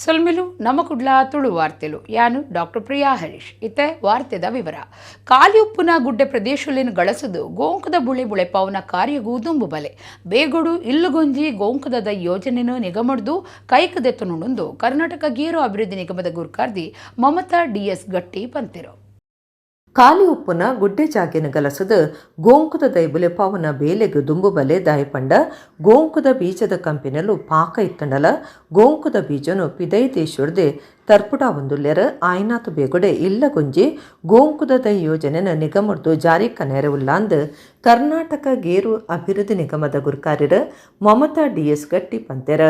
ಸೊಲ್ಮೆಲು ನಮ್ಮ ಕುಡ್ಲ ತುಳು ವಾರ್ತೆಲು ಯಾನು ಡಾಕ್ಟರ್ ಪ್ರಿಯಾ ಹರೀಶ್ ಇತ್ತೆ ವಾರ್ತೆದ ವಿವರ ಕಾಲಿಯುಪ್ಪುನ ಗುಡ್ಡೆ ಪ್ರದೇಶಲಿನ ಗಳಸದು ಗೋಂಕದ ಬುಳೆ ಬುಳೆ ಪವನ ಕಾರ್ಯಗೂ ದುಂಬು ಬಲೆ ಬೇಗೊಡು ಇಲ್ಲುಗೊಂಜಿ ಗೋಂಕದ ಯೋಜನೆಯನ್ನು ನಿಗಮಡ್ದು ಕೈಕದೆತ್ತನುಂಡು ಕರ್ನಾಟಕ ಗೇರು ಅಭಿವೃದ್ಧಿ ನಿಗಮದ ಗುರ್ಕಾರ್ದಿ ಮಮತಾ ಡಿಎಸ್ ಗಟ್ಟಿ ಪಂತಿರು ಕಾಲಿ ಉಪ್ಪುನ ಗುಡ್ಡೆ ಜಾಗಿನ ಗಲಸದ ಗೋಂಕುದ ದೈಬುಲೆ ಪವನ ಬೇಲೆಗೆ ದುಂಬುಬಲೆ ದಾಯಪಂಡ ಗೋಂಕುದ ಬೀಜದ ಕಂಪಿನಲು ಪಾಕ ಇತ್ತಂಡಲ ಗೋಂಕುದ ಬೀಜನು ಪಿದೈ ದೇಶೊಡ್ದೆ ತರ್ಪುಡ ಒಂದುಲ್ಲೆರ ಆಯ್ನಾತು ಬೇಗೊಡೆ ಇಲ್ಲಗೊಂಜಿ ಗೋಂಕುದ ದೈ ಯೋಜನೆನ ನಿಗಮಡ್ದು ಜಾರಿಕ ನೆರವುಲ್ಲಾಂದ್ ಕರ್ನಾಟಕ ಗೇರು ಅಭಿವೃದ್ಧಿ ನಿಗಮದ ಗುರ್ಕಾರ್ಯರ ಮಮತಾ ಡಿಎಸ್ ಗಟ್ಟಿ ಪಂತೆರ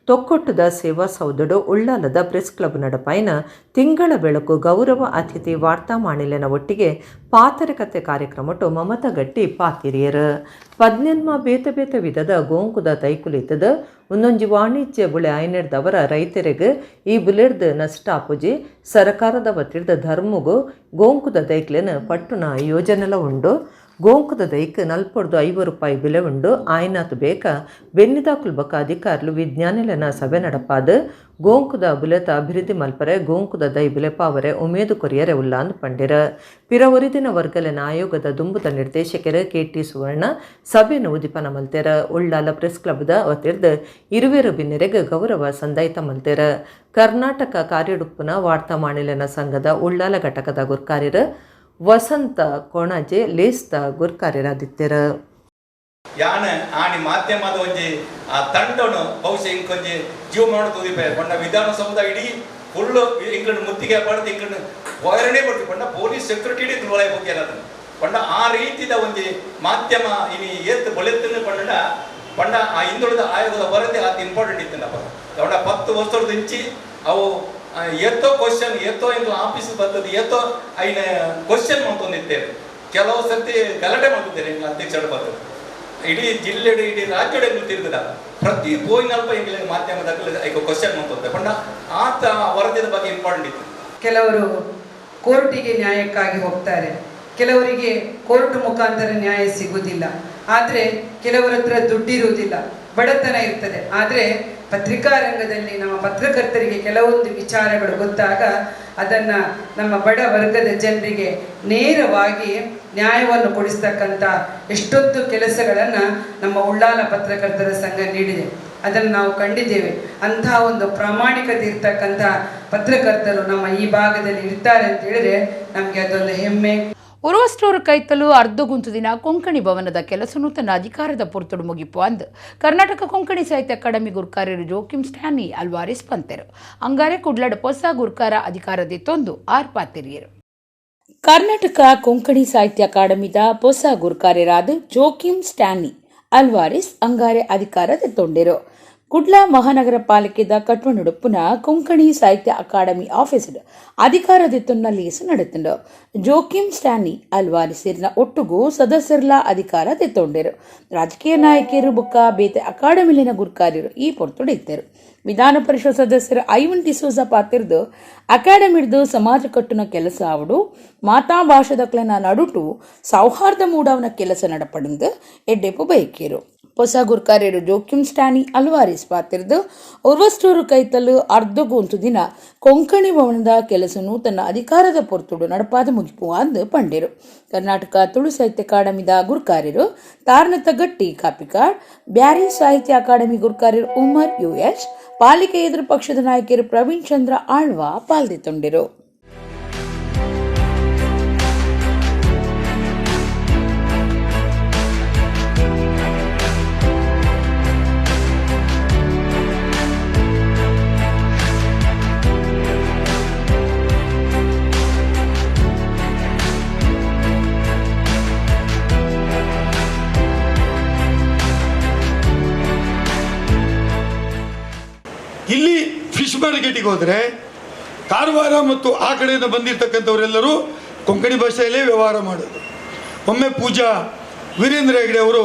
ತೊಕ್ಕೊಟ್ಟದ ಸೇವಾ ಸೌಧಡು ಉಳ್ಳಾಲದ ಪ್ರೆಸ್ ಕ್ಲಬ್ ನಡಪಾಯಿನ ತಿಂಗಳ ಬೆಳಕು ಗೌರವ ಅತಿಥಿ ವಾರ್ತಾ ಮಾಣಿಲೆನ ಒಟ್ಟಿಗೆ ಪಾತರಕತೆ ಕಾರ್ಯಕ್ರಮಟು ಮಮತಾ ಗಟ್ಟಿ ಪಾತಿರಿಯರು ಪದ್ನೆನ್ಮ ಬೇತೆ ಬೇತೆ ವಿಧದ ಗೋಂಕುದ ತೈಕುಲಿತದ ಒಂದೊಂಜಿ ವಾಣಿಜ್ಯ ಬುಳೆ ಆಯ್ನೆಡ್ದವರ ರೈತರಿಗೆ ಈ ಬುಲೆಡ್ದು ನಷ್ಟ ಆಪುಜಿ ಸರ್ಕಾರದ ವತಿಡ್ದ ಧರ್ಮಗೂ ಗೋಂಕುದ ದೈಕ್ಲೆನ ಪಟ್ಟುನ ಯೋಜನೆಲ ಉಂಡು ಗೋಂಕುದ ದೈಕ್ ನಲ್ಪೊಡ್ದು ₹50 ಬೆಲೆ ಉಂಡು ಆಯ್ನಾತು ಬೇಕ ಬೆನ್ನಿದಾಕುಲ್ ಬಕ ಅಧಿಕಾರುಲು ವಿಜ್ಞಾನಿಲೆನ ಸಭೆ ನಡಪಾದು ಗೋಂಕುದ ಬುಲೆತ ಅಭಿವೃದ್ಧಿ ಮಲ್ಪರೆ ಗೋಂಕುದ ದೈ ಬುಲೆಪಾವರೆ ಉಮೇದು ಕೊರಿಯರೆ ಉಲ್ಲಾಂದು ಪಂಡಿರ ಪಿರ ಒರಿದಿನ ವರ್ಗಲೆನ ಆಯೋಗದ ದುಂಬುದ ನಿರ್ದೇಶಕರ KT ಸುವರ್ಣ ಸಭೆಯನ್ನು ಉದಿಪನ ಮಲ್ತೆರ ಉಳ್ಳಾಲ ಪ್ರೆಸ್ ಕ್ಲಬ್ದ ವತಿರ್ದ ಇರುವೆರು ಬಿನ್ನೆರೆಗೆ ಗೌರವ ಸಂದಾಯಿತ ಮಲ್ತೆರ ಕರ್ನಾಟಕ ಕಾರ್ಯಡುಪ್ಪುನ ವಾರ್ತಾ ಮಾಣಿಲೆನ ಸಂಘದ ಉಳ್ಳಾಲ ಘಟಕದ ಗುರ್ಕಾರ್ಯರ ವಸಂತ ಕೊಣಜೆ ಲೇಸ್ತ ಗುರ್ಕಾರ್ಯರಾದಿತ್ತರ ಯಾನ ಆನಿ ಮಾಧ್ಯಮದ ಒಂಜಿ ಆ ತಂಡನು ಬಹುಶಃ ಇಂಕೊಂಜಿ ಜೀವಮಾನ ತೂದಿಪೆ ಪಂಡ ವಿಧಾನಸೌಧ ಇಡೀ ಫುಲ್ಲು ಇಂಕಂಡು ಮುತ್ತಿಗೆ ಪಡೆದು ಇಂಕಂಡು ವೈರಣೆ ಕೊಡ್ತಿ ಪಂಡ ಪೊಲೀಸ್ ಸೆಕ್ಯೂರಿಟಿ ತುಳಾಯ ಬಗ್ಗೆ ಪಂಡ ಆ ರೀತಿದ ಒಂಜಿ ಮಾಧ್ಯಮ ಇನಿ ಏತ್ ಬೊಳೆತ್ತನ್ನು ಪಂಡ ಆ ಹಿಂದುಳಿದ ಆಯೋಗದ ವರದಿ ಅದು ಇಂಪಾರ್ಟೆಂಟ್ ಇತ್ತನಪ್ಪ ಪಂಡ 10 ವರ್ಷದ ಇಂಚಿ ಅವು ಎತ್ತೋ ಕ್ವಶನ್ ಎತ್ತೋ ಇಂಗ್ಲ ಆಫೀಸ್ ಬರ್ತದೆ ಎತ್ತೋ ಐನ ಕ್ವಶನ್ ಮಾಡ್ಕೊಂಡಿದ್ದೇವೆ ಕೆಲವು ಸರ್ತಿ ಗಲಾಟೆ ಮಾಡ್ತಿದ್ದೇನೆ ಇಂಗ್ಲ ಅಧ್ಯಕ್ಷರು ಬರ್ತದೆ ಇಡೀ ಜಿಲ್ಲೆ ಇಡೀ ರಾಜ್ಯದ ತಿರುಗದ ಪ್ರತಿ ಗೋಯಿನಲ್ಪ ಇಂಗ್ಲ ಮಾಧ್ಯಮದಲ್ಲಿ ಈಗ ಕ್ವಶನ್ ಮಾಡ್ತದೆ ಪಂಡ ಆತ ವರದಿಯ ಬಗ್ಗೆ ಇಂಪಾರ್ಟೆಂಟ್ ಇತ್ತು. ಕೆಲವರು ಕೋರ್ಟಿಗೆ ನ್ಯಾಯಕ್ಕಾಗಿ ಹೋಗ್ತಾರೆ, ಕೆಲವರಿಗೆ ಕೋರ್ಟ್ ಮುಖಾಂತರ ನ್ಯಾಯ ಸಿಗುವುದಿಲ್ಲ, ಆದರೆ ಕೆಲವರ ಹತ್ರ ದುಡ್ಡಿರುವುದಿಲ್ಲ, ಬಡತನ ಇರ್ತದೆ. ಆದರೆ ಪತ್ರಿಕಾ ರಂಗದಲ್ಲಿ ನಮ್ಮ ಪತ್ರಕರ್ತರಿಗೆ ಕೆಲವೊಂದು ವಿಚಾರಗಳು ಗೊತ್ತಾಗ ಅದನ್ನು ನಮ್ಮ ಬಡ ವರ್ಗದ ಜನರಿಗೆ ನೇರವಾಗಿ ನ್ಯಾಯವನ್ನು ಕೊಡಿಸ್ತಕ್ಕಂಥ ಎಷ್ಟೊಂದು ಕೆಲಸಗಳನ್ನು ನಮ್ಮ ಉಳ್ಳಾಲ ಪತ್ರಕರ್ತರ ಸಂಘ ನೀಡಿದೆ. ಅದನ್ನು ನಾವು ಕಂಡಿದ್ದೇವೆ. ಅಂತಹ ಒಂದು ಪ್ರಾಮಾಣಿಕತೆ ಇರ್ತಕ್ಕಂಥ ಪತ್ರಕರ್ತರು ನಮ್ಮ ಈ ಭಾಗದಲ್ಲಿ ಇರ್ತಾರೆ ಅಂತ ಹೇಳಿದ್ರೆ ನಮಗೆ ಅದೊಂದು ಹೆಮ್ಮೆ. ಉರುವಸ್ಟೋರು ಕೈತಲು ಅರ್ಧಗುಂತು ದಿನ ಕೊಂಕಣಿ ಭವನದ ಕೆಲಸನು ತನ್ನ ಅಧಿಕಾರದ ಪೊರ್ತುಡು ಮುಗಿಪು ಅಂದು ಕರ್ನಾಟಕ ಕೊಂಕಣಿ ಸಾಹಿತ್ಯ ಅಕಾಡೆಮಿ ಗುರ್ಕಾರ್ಯರು ಜೋಕಿಮ್ ಸ್ಟ್ಯಾನಿ ಅಲ್ವಾರಿಸ್ ಪಂತೆರು ಅಂಗಾರೆ ಕುಡ್ಲಡ್ ಹೊಸ ಗುರ್ಕಾರ ಅಧಿಕಾರದಿತ್ತೊಂದು ಆರ್ಪಾತಿರಿಯರು. ಕರ್ನಾಟಕ ಕೊಂಕಣಿ ಸಾಹಿತ್ಯ ಅಕಾಡೆಮಿದ ಹೊಸ ಗುರ್ಕಾರ್ಯರಾದ ಜೋಕಿಮ್ ಸ್ಟ್ಯಾನಿ ಅಲ್ವಾರಿಸ್ ಅಂಗಾರೆ ಅಧಿಕಾರದಿತ್ತೊಂಡಿರು. ಕುಡ್ಲ ಮಹಾನಗರ ಪಾಲಿಕೆದ ಕಟ್ವನುಡುಪ್ಪುನ ಕೊಂಕಣಿ ಸಾಹಿತ್ಯ ಅಕಾಡೆಮಿ ಆಫೀಸಡ್ ಅಧಿಕಾರದಿತ್ತೊನ್ನ ಲೀಸು ನಡೆತುಂಡು. ಜೋಕಿಮ್ ಸ್ಟ್ಯಾನಿ ಅಲ್ವಾರಿಸಿರ್ನ ಒಟ್ಟುಗೂ ಸದಸ್ಯರ್ಲ ಅಧಿಕಾರ ತೆತ್ತೊಂಡಿರು. ರಾಜಕೀಯ ನಾಯಕಿಯರು ಬುಕ್ಕ ಬೇತೆ ಅಕಾಡೆಮಿಲಿನ ಗುರ್ಕಾರ್ಯರು ಈ ಪೊರ್ತುಡಿತ್ತರು. ವಿಧಾನ ಪರಿಷತ್ ಸದಸ್ಯರು ಐವನ್ ಡಿಸೋಜ ಪಾತಿರ್ದು ಅಕಾಡೆಮಿಡ್ದು ಸಮಾಜ ಕಟ್ಟುನ ಕೆಲಸ ಆವಡು ಮಾತಾ ಭಾಷೆದಕ್ಲನ ನಡುಟು ಸೌಹಾರ್ದ ಮೂಡವನ ಕೆಲಸ ನಡಪಡಿಂದು ಎಡ್ಡೆಪು ಬಯಕೇರು. ಹೊಸ ಗುರ್ಕಾರ್ಯರು ಜೋಕಿಮ್ ಸ್ಟ್ಯಾನಿ ಅಲ್ವಾರಿಸ್ ಪಾತಿರ್ದು ಉರ್ವಸ್ಟೂರು ಕೈತಲು ಅರ್ಧಗೊಂತು ದಿನ ಕೊಂಕಣಿ ಭವನದ ಕೆಲಸನು ತನ್ನ ಅಧಿಕಾರದ ಪೊರ್ತುಡು ನಡಪಾದ ಮುಗಿಪು ಅಂದು ಪಂಡಿರು. ಕರ್ನಾಟಕ ತುಳು ಸಾಹಿತ್ಯ ಅಕಾಡೆಮಿದ ಗುರ್ಕಾರ್ಯರು ತಾರ್ನತ ಗಟ್ಟಿ ಕಾಪಿಕಾಡ್, ಬ್ಯಾರಿ ಸಾಹಿತ್ಯ ಅಕಾಡೆಮಿ ಗುರ್ಕಾರ್ಯರು ಉಮರ್ US, ಪಾಲಿಕೆ ಎದುರು ಪಕ್ಷದ ನಾಯಕರು ಪ್ರವೀಣ್ ಚಂದ್ರ ಆಳ್ವ ಪಾಲ್ದಿತ್ತೊಂಡಿರು. ಇಲ್ಲಿ ಫಿಶ್ ಮಾರ್ಕೆಟಿಗೆ ಹೋದರೆ ಕಾರವಾರ ಮತ್ತು ಆ ಕಡೆಯಿಂದ ಬಂದಿರತಕ್ಕಂಥವರೆಲ್ಲರೂ ಕೊಂಕಣಿ ಭಾಷೆಯಲ್ಲೇ ವ್ಯವಹಾರ ಮಾಡೋದು. ಒಮ್ಮೆ ಪೂಜಾ ವೀರೇಂದ್ರ ಹೆಗಡೆ ಅವರು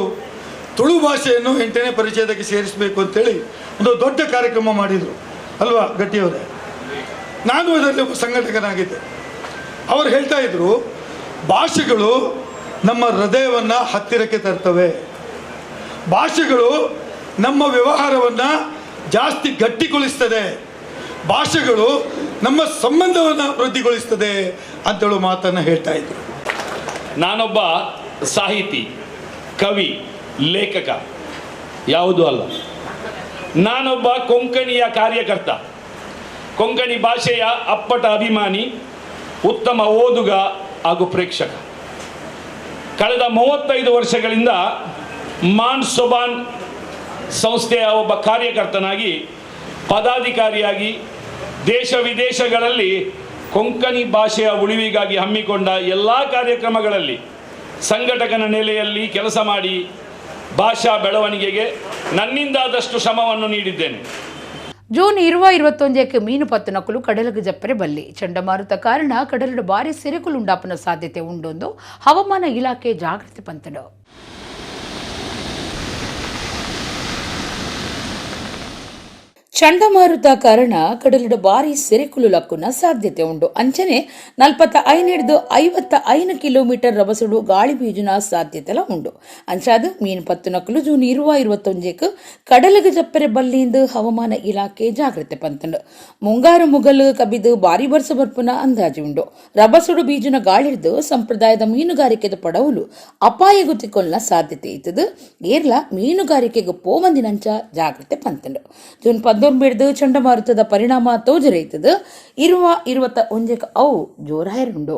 ತುಳು ಭಾಷೆಯನ್ನು 8ನೇ ಪರಿಚಯದಕ್ಕೆ ಸೇರಿಸಬೇಕು ಅಂತೇಳಿ ಒಂದು ದೊಡ್ಡ ಕಾರ್ಯಕ್ರಮ ಮಾಡಿದರು ಅಲ್ವಾ ಗಟ್ಟಿಯವರೇ? ನಾನು ಅದರಲ್ಲಿ ಒಬ್ಬ ಸಂಘಟಕನಾಗಿದ್ದೆ. ಅವರು ಹೇಳ್ತಾ ಇದ್ರು, ಭಾಷೆಗಳು ನಮ್ಮ ಹೃದಯವನ್ನು ಹತ್ತಿರಕ್ಕೆ ತರ್ತವೆ, ಭಾಷೆಗಳು ನಮ್ಮ ವ್ಯವಹಾರವನ್ನು ಜಾಸ್ತಿ ಗಟ್ಟಿಗೊಳಿಸ್ತದೆ, ಭಾಷೆಗಳು ನಮ್ಮ ಸಂಬಂಧವನ್ನು ವೃದ್ಧಿಗೊಳಿಸ್ತದೆ ಅಂತೇಳೋ ಮಾತನ್ನು ಹೇಳ್ತಾ ಇದ್ರು. ನಾನೊಬ್ಬ ಸಾಹಿತಿ, ಕವಿ, ಲೇಖಕ ಯಾವುದೂ ಅಲ್ಲ. ನಾನೊಬ್ಬ ಕೊಂಕಣಿಯ ಕಾರ್ಯಕರ್ತ, ಕೊಂಕಣಿ ಭಾಷೆಯ ಅಪ್ಪಟ ಅಭಿಮಾನಿ, ಉತ್ತಮ ಓದುಗ ಹಾಗೂ ಪ್ರೇಕ್ಷಕ. ಕಳೆದ 35 ವರ್ಷಗಳಿಂದ ಮಾನ್ ಸೊಬಾನ್ ಸಂಸ್ಥೆಯ ಒಬ್ಬ ಕಾರ್ಯಕರ್ತನಾಗಿ, ಪದಾಧಿಕಾರಿಯಾಗಿ ದೇಶ ವಿದೇಶಗಳಲ್ಲಿ ಕೊಂಕಣಿ ಭಾಷೆಯ ಉಳಿವಿಗಾಗಿ ಹಮ್ಮಿಕೊಂಡ ಎಲ್ಲ ಕಾರ್ಯಕ್ರಮಗಳಲ್ಲಿ ಸಂಘಟಕನ ನೆಲೆಯಲ್ಲಿ ಕೆಲಸ ಮಾಡಿ ಭಾಷಾ ಬೆಳವಣಿಗೆಗೆ ನನ್ನಿಂದಾದಷ್ಟು ಶ್ರಮವನ್ನು ನೀಡಿದ್ದೇನೆ. ಜೂನ್ 20-21 ಮೀನು ಪತ್ತುನಕಲು ಕಡಲಗೆ ಜಪ್ಪರೆ ಬಲ್ಲಿ ಚಂಡಮಾರುತ ಕಾರಣ ಕಡಲಡು ಭಾರಿ ಸೆರೆಕುಲು ಉಂಡಾಪನ ಸಾಧ್ಯತೆ ಉಂಡೊಂದು ಹವಾಮಾನ ಇಲಾಖೆ ಜಾಗೃತಿ ಪಂತಡು. ಚಂಡಮಾರುತ ಕಾರಣ ಕಡಲಡು ಭಾರಿ ಸೆರೆಕುಲುಲಕ್ಕುನ ಸಾಧ್ಯತೆ ಉಂಡು. ಅಂಚನೆ 45-55 ಕಿಲೋಮೀಟರ್ ರಭಸಡು ಗಾಳಿ ಬೀಜುನ ಸಾಧ್ಯತೆಲ ಉಂಡು. ಅಂಚಾದ ಮೀನು ಪತ್ತುನಕಲು ಜೂನ್ 20-21 ಕಡಲಗೆ ಜಪ್ಪರೆ ಬಲ್ಲಿಂದು ಹವಾಮಾನ ಇಲಾಖೆ ಜಾಗ್ರತೆ ಪಂತಂಡು. ಮುಂಗಾರು ಮುಗಲು ಕಬಿದು ಭಾರಿ ವರ್ಷ ಬರ್ಪುನ ಅಂದಾಜು ಉಂಡು. ರಭಸಡು ಬೀಜುನ ಗಾಳಿರ್ದು ಸಂಪ್ರದಾಯದ ಮೀನುಗಾರಿಕೆದ ಪಡವುಲು ಅಪಾಯ ಗುತ್ತಿಕೊಳ್ಳ ಸಾಧ್ಯತೆ ಇತ್ತದು. ಏರ್ಲ ಮೀನುಗಾರಿಕೆಗೆ ಪೋವಂದಿನಂಚ ಜಾಗ್ರತೆ ಪಂತಂಡು. ಜೂನ್ 11 ಚಂಡಮಾರುತದ ಪರಿಣಾಮ ತೋಜರೈತದು. 20-21 ಅವು ಜೋರಾಯರುಂಡು.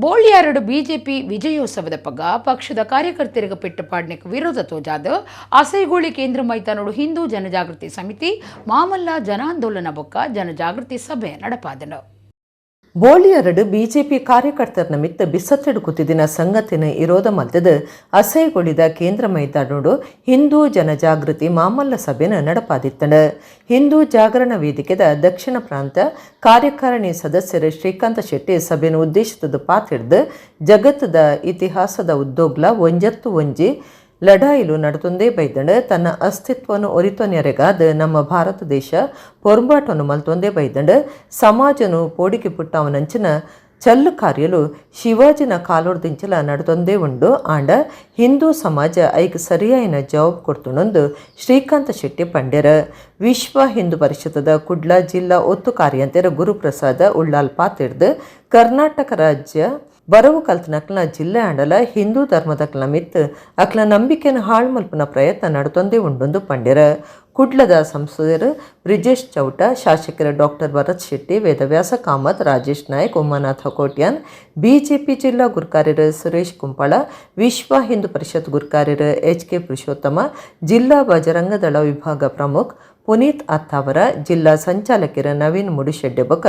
ಬೋಳ್ಯಾರಡು ಬಿಜೆಪಿ ವಿಜಯೋತ್ಸವದ ಪಗ ಪಕ್ಷದ ಕಾರ್ಯಕರ್ತರಿಗೆ ಪೆಟ್ಟುಪಾಡ್ನೆಕ್ ವಿರೋಧ ತೋಜಾದ ಅಸೈಗೋಳಿ ಕೇಂದ್ರ ಮೈತಾನೋಡು ಹಿಂದೂ ಜನಜಾಗೃತಿ ಸಮಿತಿ ಮಾಮಲ್ಲ ಜನಾಂದೋಲನ ಬೊಕ್ಕ ಜನಜಾಗೃತಿ ಸಭೆ ನಡಪಾದನು. ಬೋಳಿಯರಡು ಬಿಜೆಪಿ ಕಾರ್ಯಕರ್ತರ ಮಿತ್ತ ಬಿಸತ್ತೆಡು ಕುತ್ತಿದಿನ ಸಂಗತಿನ ಇರೋದ ಮಧ್ಯದ ಅಸಹ್ಯಗೊಳಿದ ಕೇಂದ್ರ ಮೈದಾನೋಡು ಹಿಂದೂ ಜನಜಾಗೃತಿ ಮಾಮಲ್ಲ ಸಭೆನ ನಡಪಾದಿತ್ತಂಡ. ಹಿಂದೂ ಜಾಗರಣ ವೇದಿಕೆದ ದಕ್ಷಿಣ ಪ್ರಾಂತ ಕಾರ್ಯಕಾರಿಣಿ ಸದಸ್ಯರು ಶ್ರೀಕಾಂತ ಶೆಟ್ಟಿ ಸಭೆನ ಉದ್ದೇಶಿತದ ಪಾತ್ರಿಡ್ದು ಜಗತ್ತದ ಇತಿಹಾಸದ ಉದ್ದೋಗ್ಲ ಒಂಜತ್ತು ಒಂಜಿ ಲಡಾಯಿಲು ನಡತೊಂದೇ ಬೈದಂಡು ತನ್ನ ಅಸ್ತಿತ್ವವನ್ನು ಒರಿತೊನೆರೆಗಾದ ನಮ್ಮ ಭಾರತ ದೇಶ ಪೊರ್ಬಾಟವನ್ನು ಮಲ್ತೊಂದೇ ಬೈದಂಡು ಸಮಾಜನು ಪೋಡಿಗೆ ಪುಟ್ಟವನಂಚಿನ ಚಲ್ಲು ಕಾರ್ಯಲು ಶಿವಾಜಿನ ಕಾಲೋರ್ದಿಂಚಲ ನಡತೊಂದೇ ಉಂಡು. ಆಂಡ ಹಿಂದೂ ಸಮಾಜ ಐಕ್ ಸರಿಯಾಯಿನ ಜವಾಬ್ ಕೊಡ್ತುಣೊಂದು ಶ್ರೀಕಾಂತ ಶೆಟ್ಟಿ ಪಂಡ್ಯರ. ವಿಶ್ವ ಹಿಂದೂ ಪರಿಷತ್ತದ ಕುಡ್ಲ ಜಿಲ್ಲಾ ಒತ್ತು ಕಾರ್ಯಂತರ ಗುರುಪ್ರಸಾದ ಉಳ್ಳಾಲ್ ಪಾತಿಡ್ದು ಕರ್ನಾಟಕ ರಾಜ್ಯ ಬರವು ಕಲ್ತನಕ್ಲ ಜಿಲ್ಲೆ ಆಂಡಲ ಹಿಂದೂ ಧರ್ಮದಕ್ಲ ಮಿತ್ ಅಕ್ಲ ನಂಬಿಕೆನ ಹಾಳು ಮಲ್ಪನ ಪ್ರಯತ್ನ ನಡತೊಂದೇ ಉಂಡೊಂದು ಪಂಡ್ಯರ. ಕುಡ್ಲದ ಸಂಸದರು ಬ್ರಿಜೇಶ್ ಚೌಟ, ಶಾಸಕರ ಡಾಕ್ಟರ್ ಭರತ್ ಶೆಟ್ಟಿ, ವೇದವ್ಯಾಸ ಕಾಮತ್, ರಾಜೇಶ್ ನಾಯ್ಕ್, ಉಮಾನಾಥ್ ಕೋಟ್ಯಾನ್, ಬಿಜೆಪಿ ಜಿಲ್ಲಾ ಗುರುಕಾರ್ಯರು ಸುರೇಶ್ ಕುಂಪಳ, ವಿಶ್ವ ಹಿಂದೂ ಪರಿಷತ್ ಗುರುಕಾರ್ಯರು HK ಪುರುಷೋತ್ತಮ, ಜಿಲ್ಲಾ ಬಜರಂಗ ದಳ ವಿಭಾಗ ಪ್ರಮುಖ್ ಪುನೀತ್ ಅತ್ತಾವರ, ಜಿಲ್ಲಾ ಸಂಚಾಲಕರ ನವೀನ್ ಮುಡಿಶೆಡ್ಡೆ ಬೊಕ್ಕ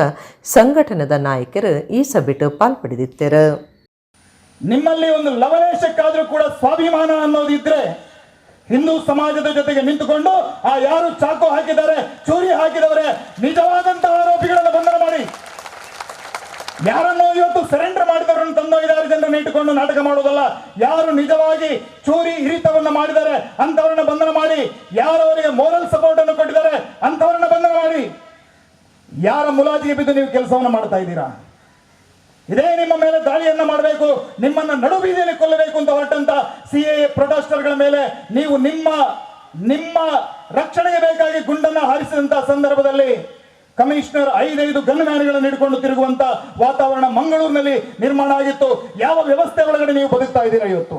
ಸಂಘಟನೆದ ನಾಯಕರು ಈ ಸಭೆಟು ಪಾಲ್ಪಡೆದಿದ್ದರು. ನಿಮ್ಮಲ್ಲಿ ಒಂದು ಲವಲೇಶಕ್ಕಾದ್ರೂ ಕೂಡ ಸ್ವಾಭಿಮಾನ ಅನ್ನೋದಿದ್ರೆ ಹಿಂದೂ ಸಮಾಜದ ಜೊತೆಗೆ ನಿಂತುಕೊಂಡು ಆ ಯಾರು ಚಾಕು ಹಾಕಿದ್ದಾರೆ, ಚೂರಿ ಹಾಕಿದವರೇ ನಿಜವಾದಂತಹ ಆರೋಪಿಗಳನ್ನು ಬಂಧನ ಮಾಡಿ, ಯಾರನ್ನು ಇವತ್ತು ಸರೆಂಡರ್ ಮಾಡಿದವರನ್ನು ತಂದು 5-6 ಜನರನ್ನು ಇಟ್ಟುಕೊಂಡು ನಾಟಕ ಮಾಡುವುದಲ್ಲ. ಯಾರು ನಿಜವಾಗಿ ಚೂರಿ ಹಿರಿತವನ್ನು ಮಾಡಿದ್ದಾರೆ ಅಂತವರನ್ನ ಬಂಧನ ಮಾಡಿ, ಯಾರವರಿಗೆ ಮೋರಲ್ ಸಪೋರ್ಟ್ ಅನ್ನು ಕೊಟ್ಟಿದ್ದಾರೆ ಅಂತವರನ್ನ ಬಂಧನ ಮಾಡಿ. ಯಾರ ಮುಲಾಜಿಗೆ ಬಿದ್ದು ನೀವು ಕೆಲಸವನ್ನು ಮಾಡ್ತಾ ಇದ್ದೀರಾ? ಇದೇ ನಿಮ್ಮ ಮೇಲೆ ದಾಳಿಯನ್ನ ಮಾಡಬೇಕು, ನಿಮ್ಮನ್ನ ನಡು ಬೀದಿಯಲ್ಲಿ ಕೊಲ್ಲಬೇಕು ಅಂತ ಹೊರಟಂತ CAA ಪ್ರೊಟೆಸ್ಟರ್ಗಳ ಮೇಲೆ ನೀವು ನಿಮ್ಮ ರಕ್ಷಣೆಗೆ ಬೇಕಾಗಿ ಗುಂಡನ್ನ ಹಾರಿಸಿದಂತ ಸಂದರ್ಭದಲ್ಲಿ ಕಮಿಷನರ್ 5 ಗನ್ಮ್ಯಾನ್ಗಳನ್ನು ಹಿಡ್ಕೊಂಡು ತಿರುಗುವಂತ ವಾತಾವರಣ ಮಂಗಳೂರಿನಲ್ಲಿ ನಿರ್ಮಾಣ ಆಗಿತ್ತು. ಯಾವ ವ್ಯವಸ್ಥೆ ಒಳಗಡೆ ನೀವು ಬದುಕ್ತಾ ಇದ್ದೀರಾ ಇವತ್ತು?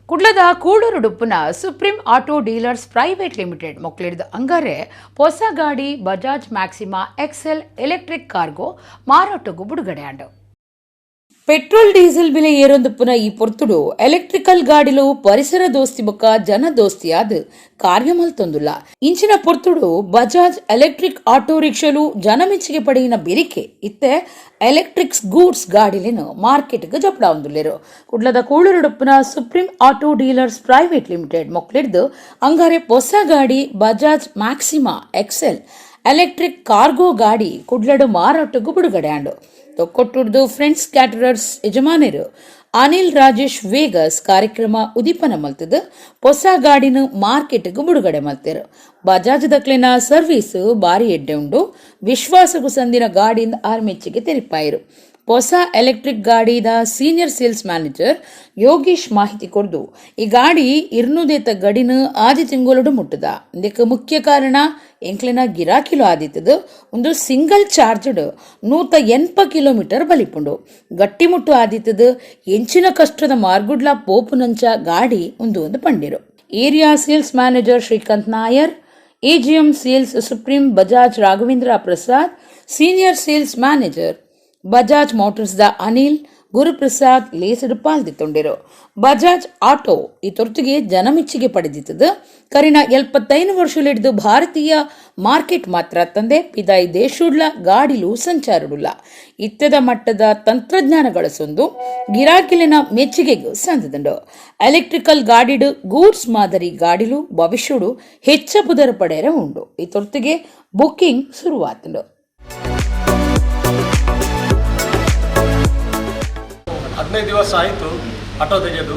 ಕುಡ್ಲದ ಕೂಡೂರು ಡುಪ್ಪುನ supreme auto dealers private limited ಮೊಕ್ಲಿಡ್ದ ಅಂಗಾರೆ ಹೊಸ ಗಾಡಿ Bajaj Maxima XL electric cargo ಮಾರಾಟಗೂ ಬಿಡುಗಡೆ ಆಂಡು. ಪೆಟ್ರೋಲ್ ಡೀಸೆಲ್ ಬೆಲೆ ಏರೊಂದುಪ್ಪುನ ಈ ಪೊರ್ತುಡು ಎಲೆಕ್ಟ್ರಿಕಲ್ ಗಾಡಿಲು ಪರಿಸರ ದೋಸ್ತಿ ಬೊಕ್ಕ ಜನ ದೋಸ್ತಿಯಾದ ಕಾರ್ಯ ಮಲ್ತೊಂದುಲ್ಲ. ಇಂಚಿನ ಪೊರ್ತುಡು ಬಜಾಜ್ ಎಲೆಕ್ಟ್ರಿಕ್ ಆಟೋ ರಿಕ್ಷಾಲು ಜನ ಮೆಚ್ಚುಗೆ ಪಡೆಯಿನ ಬೆರಿಕೆ ಇತ್ತೆ ಎಲೆಕ್ಟ್ರಿಕ್ಸ್ ಗೂಡ್ಸ್ ಗಾಡಿಲೇನು ಮಾರ್ಕೆಟ್ಗೆ ಜಪಡ ಒಂದುಲ್ಲೇರು. ಕುಡ್ಲದ ಕೂಳೂರುಡುಪ್ಪುನ supreme auto dealers private limited ಮೊಕ್ಲಿಡ್ದು ಅಂಗಾರೆ ಹೊಸ ಗಾಡಿ Bajaj Maxima XL electric cargo ಗಾಡಿ ಕುಡ್ಲಡು ಮಾರಾಟಗೂ ಬಿಡುಗಡೆ ಆಂಡು. ಕೊಟ್ಟುಡ್ದು ಫ್ರೆಂಡ್ಸ್ ಕ್ಯಾಟರರ್ಸ್ ಯಜಮಾನರು ಅನಿಲ್ ರಾಜೇಶ್ ವೇಗಸ್ ಕಾರ್ಯಕ್ರಮ ಉದೀಪನ ಮಲ್ತದ ಹೊಸ ಗಾಡಿನ ಮಾರ್ಕೆಟ್ಗೂ ಬಿಡುಗಡೆ ಮಲ್ತೇರು. ಬಜಾಜ್ ದಕ್ಲಿನ ಸರ್ವೀಸ್ ಬಾರಿ ಎಡ್ಡೆ ಉಂಡು. ವಿಶ್ವಾಸಗೂ ಸಂದಿನ ಗಾಡಿಯಿಂದ ಆರ್ಮೆಚ್ಚಿಗೆ ತೆರಿಪಾಯಿರು. ಹೊಸ ಎಲೆಕ್ಟ್ರಿಕ್ ಗಾಡಿದ ಸೀನಿಯರ್ ಸೇಲ್ಸ್ ಮ್ಯಾನೇಜರ್ ಯೋಗೀಶ್ ಮಾಹಿತಿ ಕೊಡ್ದು ಈ ಗಾಡಿ ಇರ್ನುದೇತ ಗಡಿನ ಆದಿ ತಿಂಗಳೊಡು ಮುಟ್ಟದ ಇದಕ್ಕೆ ಮುಖ್ಯ ಕಾರಣ ಎಂಕ್ಲಿನ ಗಿರಾಕಿಲು ಆದಿತ್ತದು ಒಂದು ಸಿಂಗಲ್ ಚಾರ್ಜ್ಡ್ 180 ಕಿಲೋಮೀಟರ್ ಬಲಿಪುಂಡು ಗಟ್ಟಿಮುಟ್ಟು ಆದಿತ್ತದು ಎಂಚಿನ ಕಷ್ಟದ ಮಾರ್ಗುಡ್ಲ ಪೋಪುನಂಚ ಗಾಡಿ ಒಂದು ಪಂಡಿರು. Area sales manager Srikanth Nair, AGM sales supreme Bajaj Raghavendra Prasad, senior sales manager Bajaj motors ದ ಅನಿಲ್ ಗುರುಪ್ರಸಾದ್ ಲೇಸಡು ಪಾಲ್ದಿತ್ತೊಂಡಿರು. ಬಜಾಜ್ ಆಟೋ ಈ ತೊರ್ತಿಗೆ ಜನಮೆಚ್ಚುಗೆ ಪಡೆದಿತ್ತದು. ಕರಿನ 75 ವರ್ಷಲಿಡ್ದು ಭಾರತೀಯ ಮಾರ್ಕೆಟ್ ಮಾತ್ರ ತಂದೆ ಪಿದಾಯಿ ದೇಶುಡ್ಲ ಗಾಡಿಲು ಸಂಚಾರಡುಲ್ಲ ಇತ್ತದ ಮಟ್ಟದ ತಂತ್ರಜ್ಞಾನಗಳಸೊಂದು ಗಿರಾಕಿಲಿನ ಮೆಚ್ಚುಗೆಗೂ ಸಂದದಂಡು. ಎಲೆಕ್ಟ್ರಿಕಲ್ ಗಾಡಿಡು ಗೂಡ್ಸ್ ಮಾದರಿ ಗಾಡಿಲು ಭವಿಷ್ಯಡು ಹೆಚ್ಚ ಪುದರ ಪಡೆಯರ ಉಂಡು. ಈ ತೊರ್ತಿಗೆ ಬುಕ್ಕಿಂಗ್ ಶುರುವಾತಂಡು. 15 ದಿವಸ ಆಯಿತು ಆಟೋ ತೆಗೆದು.